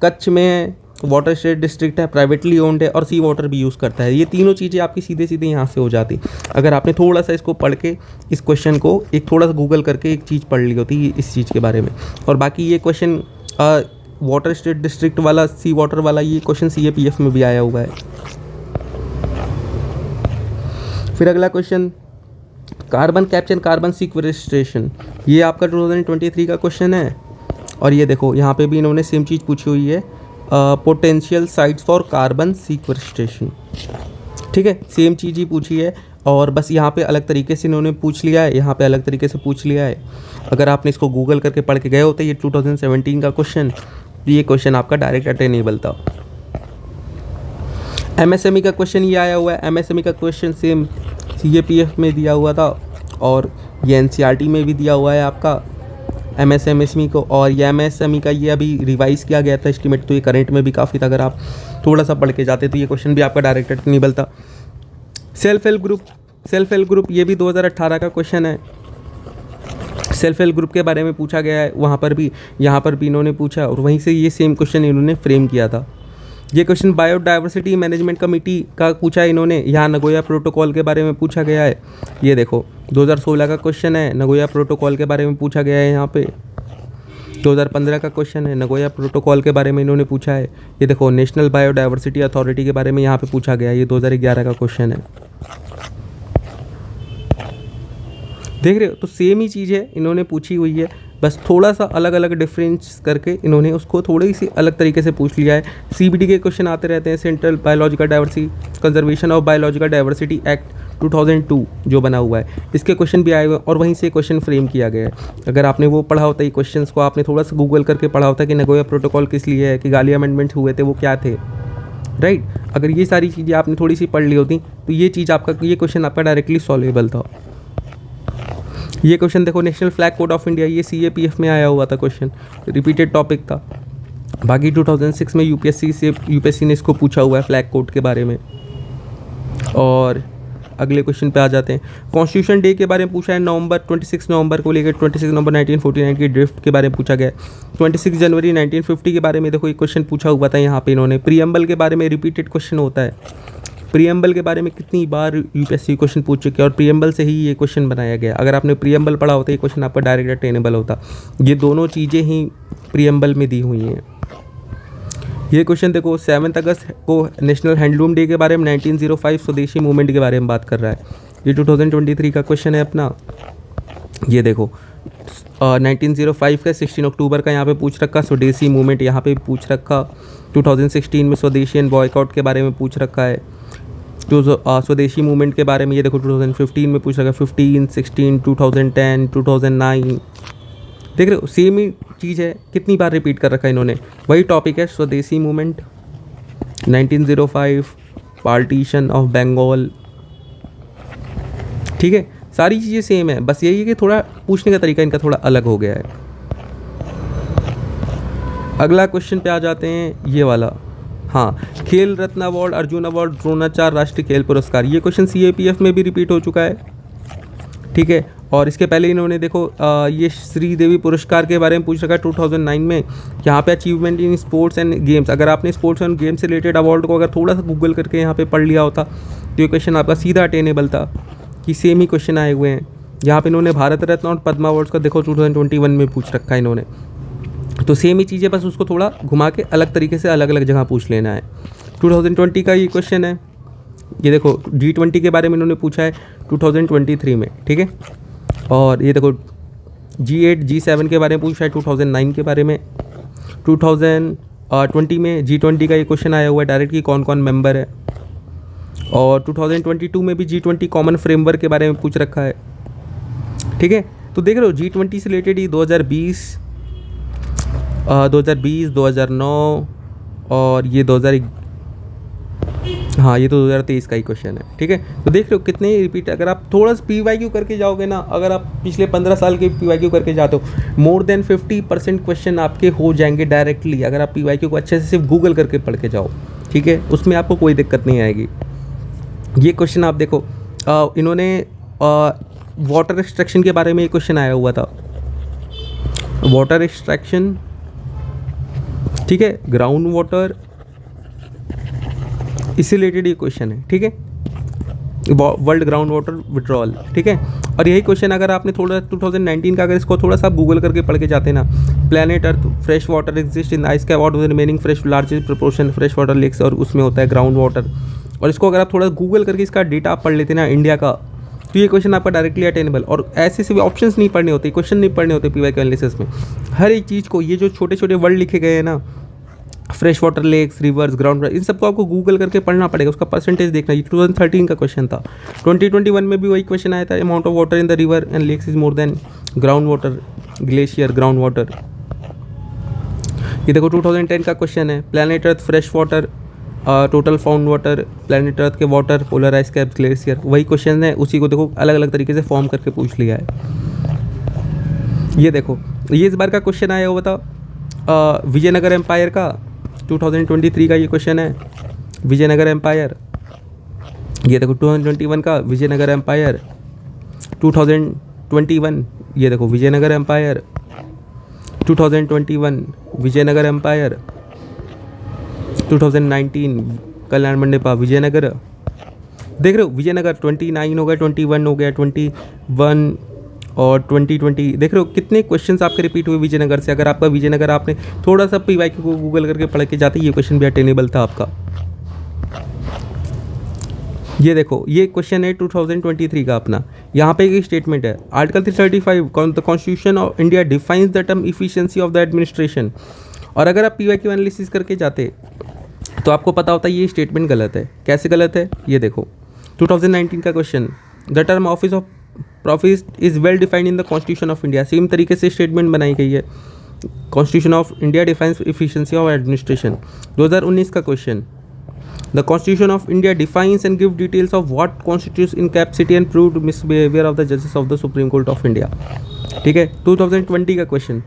कच्छ में वाटर स्टेट डिस्ट्रिक्ट है, प्राइवेटली ओन्ड है और सी वाटर भी यूज़ करता है। ये तीनों चीज़ें आपकी सीधे सीधे यहाँ से हो जाती अगर आपने थोड़ा सा इसको पढ़ के इस क्वेश्चन को एक थोड़ा सा गूगल करके एक चीज़ पढ़ ली होती इस चीज़ के बारे में। और बाकी ये क्वेश्चन वाटर स्टेट डिस्ट्रिक्ट वाला, सी वाटर वाला, ये क्वेश्चन CAPF में भी आया हुआ है। फिर अगला question carbon capture carbon sequestration, ये आपका 2023 का क्वेश्चन है। और ये देखो यहाँ पे भी इन्होंने सेम चीज़ पूछी हुई है, potential sites for carbon sequestration, ठीक है, सेम चीज़ ही पूछी है। और बस यहाँ पे अलग तरीके से इन्होंने पूछ लिया है, यहाँ पे अलग तरीके से पूछ लिया है। अगर आपने इसको गूगल करके पढ़ के गए होते, ये 2017 का क्वेश्चन, ये क्वेश्चन आपका डायरेक्ट अटेनेबल था। MSME का क्वेश्चन ये आया हुआ है। MSME का क्वेश्चन सेम CAPF में दिया हुआ था और ये NCERT में भी दिया हुआ है आपका MSME को। और ये MSME का ये अभी रिवाइज किया गया था एस्टीमेट, तो ये करंट में भी काफ़ी था। अगर आप थोड़ा सा पढ़ के जाते तो ये क्वेश्चन भी आपका डायरेक्ट अटेनेबल था। सेल्फ हेल्प ग्रुप ये भी 2018 का क्वेश्चन है। सेल्फ हेल्प ग्रुप के बारे में पूछा गया है, वहाँ पर भी यहाँ पर भी इन्होंने पूछा और वहीं से ये सेम क्वेश्चन इन्होंने फ्रेम किया था। ये क्वेश्चन बायोडाइवर्सिटी मैनेजमेंट कमेटी का पूछा है इन्होंने, यहाँ नगोया प्रोटोकॉल के बारे में पूछा गया है। ये देखो 2016 का क्वेश्चन है, नगोया प्रोटोकॉल के बारे में पूछा गया है यहाँ पे। 2015 का क्वेश्चन है, नगोया प्रोटोकॉल के बारे में इन्होंने पूछा है। ये देखो नेशनल बायोडाइवर्सिटी अथॉरिटी के बारे में यहाँ पे पूछा गया है, ये 2011 का क्वेश्चन है। देख रहे हो, तो सेम ही चीज़ है इन्होंने पूछी हुई है, बस थोड़ा सा अलग अलग डिफरेंस करके इन्होंने उसको थोड़ी सी अलग तरीके से पूछ लिया है। सीबीडी के क्वेश्चन आते रहते हैं, central biological diversity conservation of biological diversity act 2002 जो बना हुआ है, इसके क्वेश्चन भी आए हुए और वहीं से क्वेश्चन फ्रेम किया गया है। अगर आपने वो पढ़ा होता, ये क्वेश्चंस को आपने थोड़ा सा गूगल करके पढ़ा होता कि नगोया प्रोटोकॉल किस लिए है, कि गाली अमेंडमेंट हुए थे वो क्या थे, राइट। अगर ये सारी चीज़ें आपने थोड़ी सी पढ़ ली होती तो ये चीज़ आपका, ये क्वेश्चन आपका डायरेक्टली सॉल्वेबल था। ये क्वेश्चन देखो, national flag code of India, ये CAPF में आया हुआ था क्वेश्चन, रिपीटेड टॉपिक था। बाकी 2006 में यूपीएससी ने इसको पूछा हुआ है फ्लैग कोड के बारे में। और अगले क्वेश्चन पे आ जाते हैं। कॉन्स्टिट्यूशन डे के बारे में पूछा है, 26 नवंबर को लेकर 26 नवंबर 1949 की ड्रिफ्ट के बारे में पूछा गया है। 26 जनवरी 1950 के बारे में देखो एक क्वेश्चन पूछा हुआ था यहाँ पे इन्होंने। प्रीएम्बल के बारे में रिपीटेड क्वेश्चन होता है, प्रीएम्बल के बारे में कितनी बार यूपीएससी क्वेश्चन पूछ चुके हैं और प्रीएम्बल से ही ये क्वेश्चन बनाया गया। अगर आपने प्रीएम्बल पढ़ा होता ये क्वेश्चन आपका डायरेक्ट अटेनेबल होता। ये दोनों चीज़ें ही प्रीएम्बल में दी हुई हैं। ये क्वेश्चन देखो, 7 अगस्त को नेशनल हैंडलूम डे के बारे में 1905 स्वदेशी मूवमेंट के बारे में बात कर रहा है। ये 2023 का क्वेश्चन है अपना। ये देखो 1905 का 16 अक्टूबर का यहाँ पे पूछ रखा, स्वदेशी मूवमेंट यहाँ पे पूछ रखा। 2016 में स्वदेशी एंड बॉयकॉट के बारे में पूछ रखा है। जो स्वदेशी मूवमेंट के बारे में ये देखो 2015 में पूछ रखा, 15, 16, 2010, 2009। देख रहे हो, सेम ही चीज़ है, कितनी बार रिपीट कर रखा है इन्होंने। वही टॉपिक है, स्वदेशी मूवमेंट, 1905, पार्टीशन ऑफ बंगाल। ठीक है, सारी चीज़ें सेम है, बस यही है कि थोड़ा पूछने का तरीका इनका थोड़ा अलग हो गया है। अगला क्वेश्चन पे आ जाते हैं, ये वाला। हाँ, खेल रत्न अवार्ड, अर्जुन अवार्ड, द्रोणाचार्य राष्ट्रीय खेल पुरस्कार। ये क्वेश्चन CAPF में भी रिपीट हो चुका है। ठीक है, और इसके पहले इन्होंने देखो ये श्रीदेवी पुरस्कार के बारे में पूछ रखा 2009 में। यहाँ पे achievement in sports and games, अगर आपने स्पोर्ट्स एंड गेम्स से रिलेटेड अवार्ड को अगर थोड़ा सा गूगल करके यहाँ पे पढ़ लिया होता तो ये क्वेश्चन आपका सीधा अटेनेबल था, कि सेम ही क्वेश्चन आए हुए हैं। यहाँ पे इन्होंने भारत रत्न और पद्मा अवार्ड्स का देखो 2021 में पूछ रखा है इन्होंने। तो सेम ही चीज़ें, बस उसको थोड़ा घुमा के अलग तरीके से अलग अलग जगह पूछ लेना है। 2020 का ये क्वेश्चन है। ये देखो G20 के बारे में इन्होंने पूछा है 2023 में। ठीक है, और ये देखो G8 G7 के बारे में पूछा है 2009 के बारे में। 2020 में G20 का ये क्वेश्चन आया हुआ है डायरेक्ट, कि कौन कौन मेंबर है। और 2022 में भी G20 कॉमन फ्रेमवर्क के बारे में पूछ रखा है। ठीक है, तो देख रहे हो G20 से रिलेटेड ही 2020, 2009 और ये 2023 का ही क्वेश्चन है। ठीक है, तो देख रहे हो कितने रिपीट। अगर आप थोड़ा सा PYQ करके जाओगे ना, अगर आप पिछले 15 साल के PYQ करके जाते हो, मोर देन 50% क्वेश्चन आपके हो जाएंगे डायरेक्टली, अगर आप PYQ को अच्छे से सिर्फ गूगल करके पढ़ के जाओ। ठीक है, उसमें आपको कोई दिक्कत नहीं आएगी। ये क्वेश्चन आप देखो, इन्होंने वाटर एक्सट्रैक्शन के बारे में एक क्वेश्चन आया हुआ था, वाटर एक्सट्रैक्शन। ठीक है, ग्राउंड वाटर, इससे रिलेटेड ये क्वेश्चन है। ठीक है, वर्ल्ड ग्राउंड वाटर विड्रॉल। ठीक है, और यही क्वेश्चन अगर आपने थोड़ा 2019 का अगर इसको थोड़ा सा गूगल करके पढ़ के जाते ना, planet earth fresh water exist in ice cap water remaining fresh largest proportion fresh water lakes, और उसमें होता है ग्राउंड वाटर। और इसको अगर आप थोड़ा गूगल करके इसका डेटा आप पढ़ लेते ना इंडिया का, तो ये क्वेश्चन आपका डायरेक्टली अटेनेबल। और ऐसे से भी ऑप्शंस नहीं पढ़ने होते, क्वेश्चन नहीं पढ़ने होते PYQ एनालिसिस में। हर एक चीज़ को, ये जो छोटे छोटे वर्ड लिखे गए हैं ना, fresh water lakes, rivers, ground water, इन सबको आपको गूगल करके पढ़ना पड़ेगा, उसका परसेंटेज देखना। ये 2013 का क्वेश्चन था। 2021 में भी वही क्वेश्चन आया था, amount of water in the river and lakes is more than ground water, glacier, ground water. ये देखो 2010 का क्वेश्चन है, planet earth fresh water, total found water, planet earth के water, polar ice cap, glacier. वही question है, उसी को देखो अलग अलग तरीके से फॉर्म करके पूछ लिया है। ये देखो, ये इस बार का क्वेश्चन आया हुआ था विजयनगर एम्पायर का, 2023 का ये क्वेश्चन है, विजयनगर एम्पायर। ये देखो 2021 का विजयनगर एम्पायर, 2021 ये देखो विजयनगर एम्पायर, 2021 विजयनगर एम्पायर, 2019 कल्याण मंडपा विजयनगर। देख रहे हो विजयनगर 29 हो गया, 21 हो गया, 21 और 2020 देख रहे हो कितने क्वेश्चंस आपके रिपीट हुए विजयनगर से। अगर आपका विजयनगर आपने थोड़ा सा PYQ को गूगल करके पढ़ के जाते ये क्वेश्चन भी अटेनेबल था आपका। ये देखो ये क्वेश्चन है 2023 का अपना। यहाँ पे एक स्टेटमेंट है, article 335 the constitution of India defines the term efficiency of the administration. और अगर आप PYQ एनालिसिस करके जाते तो आपको पता होता है ये स्टेटमेंट गलत है। कैसे गलत है ये देखो, 2019 का question, the term office of profit is well defined in the constitution of India. Same तरीके से स्टेटमेंट बनाई गई है, constitution of India defines efficiency of administration. 2019 का question, the constitution of India defines and give details of what constitutes incapacity and proved misbehaviour of the जजेस of the supreme court of India. ठीक है, 2020 का question,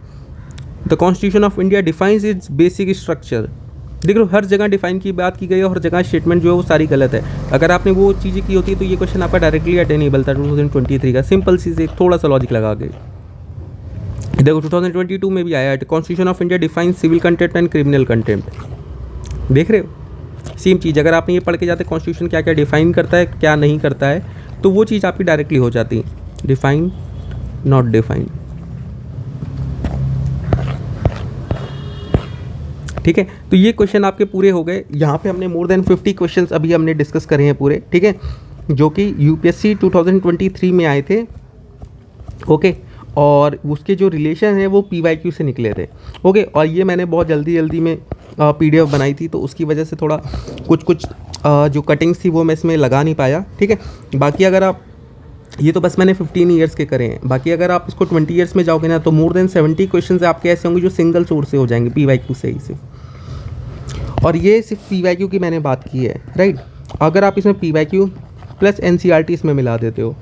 the constitution of India defines it's basic structure. देख लो हर जगह define की बात की गई है, हर जगह स्टेटमेंट जो है वो सारी गलत है। अगर आपने वो चीज़ें की होती तो ये क्वेश्चन आपका डायरेक्टली अटेनेबल था 2023 का। सिंपल सी से थोड़ा सा लॉजिक लगा के देखो 2022 में भी आया है, constitution of India define civil contempt and criminal contempt. देख रहे हो सेम चीज़, अगर आपने ये पढ़ के जाते कॉन्स्टिट्यूशन क्या क्या डिफाइन करता है क्या नहीं करता है तो वो चीज़ आपकी डायरेक्टली हो जाती, डिफाइन नॉट डिफाइन। ठीक है, तो ये क्वेश्चन आपके पूरे हो गए। यहाँ पे हमने मोर देन 50 क्वेश्चंस अभी हमने डिस्कस करे हैं पूरे। ठीक है, जो कि UPSC 2023 में आए थे। ओके, और उसके जो रिलेशन है वो PYQ से निकले थे। ओके, और ये मैंने बहुत जल्दी में PDF बनाई थी तो उसकी वजह से थोड़ा कुछ जो कटिंग्स थी वो मैं इसमें लगा नहीं पाया। ठीक है, बाकी अगर आप ये तो बस मैंने 15 ईयर्स के करे हैं, बाकी अगर आप इसको 20 ईयर्स में जाओगे ना तो मोर देन 70 क्वेश्चन आपके ऐसे होंगे जो सिंगल सोर्स से हो जाएंगे PYQ से ही सिर्फ। और ये सिर्फ PYQ की मैंने बात की है, राइट। अगर आप इसमें PYQ प्लस NCERT इसमें मिला देते हो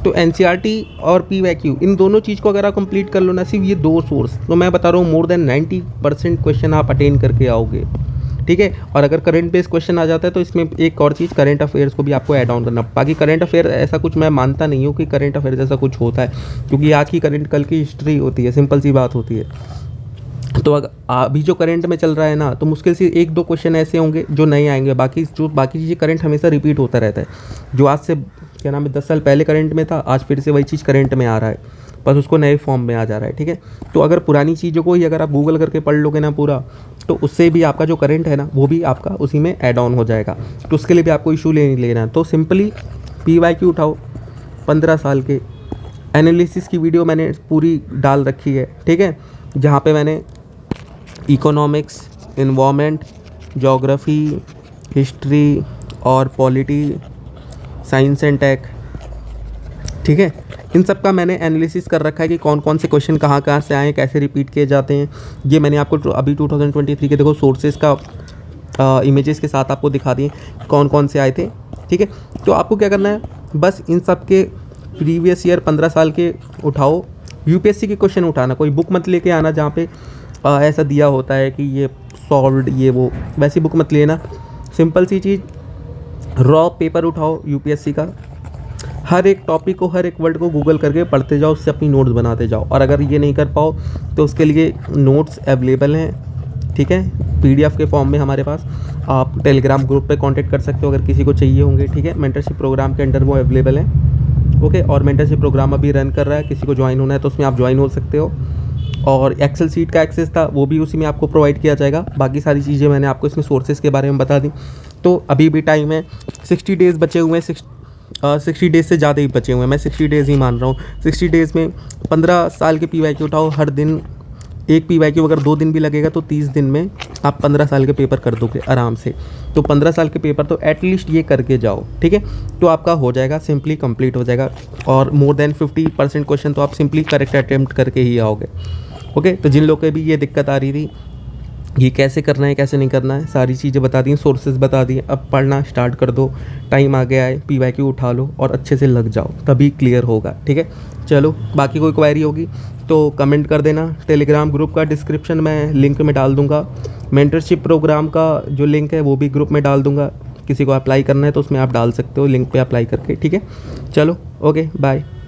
तो NCERT और PYQ इन दोनों चीज़ को अगर आप कंप्लीट कर लो ना, सिर्फ ये दो सोर्स, तो मैं बता रहा हूँ मोर देन 90% क्वेश्चन आप अटेन करके आओगे। ठीक है, और अगर करंट बेस्ड क्वेश्चन आ जाता है तो इसमें एक और चीज़ करंट अफेयर्स को भी आपको ऐड ऑन करना। बाकी करंट अफेयर ऐसा कुछ मैं मानता नहीं हूँ कि करंट अफेयर जैसा कुछ होता है, क्योंकि आज की करंट कल की हिस्ट्री होती है, सिंपल सी बात होती है। तो अभी जो करंट में चल रहा है ना तो मुश्किल से 1-2 क्वेश्चन ऐसे होंगे जो नए आएंगे, बाकी चीज़ें करंट हमेशा रिपीट होता रहता है। जो आज से क्या नाम है 10 साल पहले करंट में था, आज फिर से वही चीज़ करंट में आ रहा है, बस उसको नए फॉर्म में आ जा रहा है। ठीक है, तो अगर पुरानी चीज़ों को ही अगर आप गूगल करके पढ़ लोगे ना पूरा, तो उससे भी आपका जो करंट है ना वो भी आपका उसी में ऐड ऑन हो जाएगा। तो उसके लिए भी आपको इशू लेना है। तो सिंपली PYQ उठाओ 15 साल के एनालिसिस की वीडियो मैंने पूरी डाल रखी है। ठीक है, जहाँ पे मैंने इकोनॉमिक्स, एनवायरनमेंट, ज्योग्राफी, हिस्ट्री और पॉलिटी, साइंस एंड टेक, ठीक है, इन सब का मैंने एनालिसिस कर रखा है कि कौन कौन से क्वेश्चन कहाँ से आए, कैसे रिपीट किए जाते हैं। ये मैंने आपको अभी 2023 के देखो सोर्सेज का इमेजेस के साथ आपको दिखा दिए कौन कौन से आए थे। ठीक है, तो आपको क्या करना है, बस इन सब के प्रीवियस ईयर 15 साल के उठाओ, UPSC के क्वेश्चन उठाना, कोई बुक मत लेके आना जहाँ पे ऐसा दिया होता है कि ये सॉल्व्ड ये वो, वैसी बुक मत लेना। सिंपल सी चीज़, रॉ पेपर उठाओ UPSC का, हर एक टॉपिक को हर एक वर्ड को गूगल करके पढ़ते जाओ, उससे अपनी नोट्स बनाते जाओ। और अगर ये नहीं कर पाओ तो उसके लिए नोट्स अवेलेबल हैं, ठीक है, PDF के फॉर्म में हमारे पास। आप टेलीग्राम ग्रुप पे कांटेक्ट कर सकते हो अगर किसी को चाहिए होंगे। ठीक है, मेंटरशिप प्रोग्राम के अंडर वो अवेलेबल हैं। ओके, और मेंटरशिप प्रोग्राम अभी रन कर रहा है, किसी को ज्वाइन होना है तो उसमें आप ज्वाइन हो सकते हो। और एक्सेल सीट का एक्सेस था वो भी उसी में आपको प्रोवाइड किया जाएगा। बाकी सारी चीज़ें मैंने आपको इसमें सोर्सेज के बारे में बता दी। तो अभी भी टाइम है, 60 डेज़ बचे हुए हैं, 60 डेज़ से ज़्यादा ही बचे हुए हैं, मैं 60 डेज़ ही मान रहा हूँ। 60 डेज़ में 15 साल के PYQ उठाओ, हर दिन एक PYQ, अगर 2 दिन भी लगेगा तो 30 दिन में आप 15 साल के पेपर कर दोगे आराम से। तो 15 साल के पेपर तो एटलीस्ट ये करके जाओ। ठीक है, तो आपका हो जाएगा, सिंपली कंप्लीट हो जाएगा। और मोर देन 50% क्वेश्चन तो आप सिंपली करेक्ट अटेम्प्ट करके ही आओगे। ओके, तो जिन लोगों को भी ये दिक्कत आ रही थी ये कैसे करना है कैसे नहीं करना है, सारी चीज़ें बता दी, सोर्सेज बता दिए, अब पढ़ना स्टार्ट कर दो। टाइम आ गया है, PYQ उठा लो और अच्छे से लग जाओ, तभी क्लियर होगा। ठीक है, चलो, बाकी कोई क्वेरी होगी तो कमेंट कर देना। टेलीग्राम ग्रुप का डिस्क्रिप्शन मैं लिंक में डाल दूँगा, मेंटरशिप प्रोग्राम का जो लिंक है वो भी ग्रुप में डाल दूँगा। किसी को अप्लाई करना है तो उसमें आप डाल सकते हो लिंक पे अप्लाई करके। ठीक है, चलो, ओके, बाय।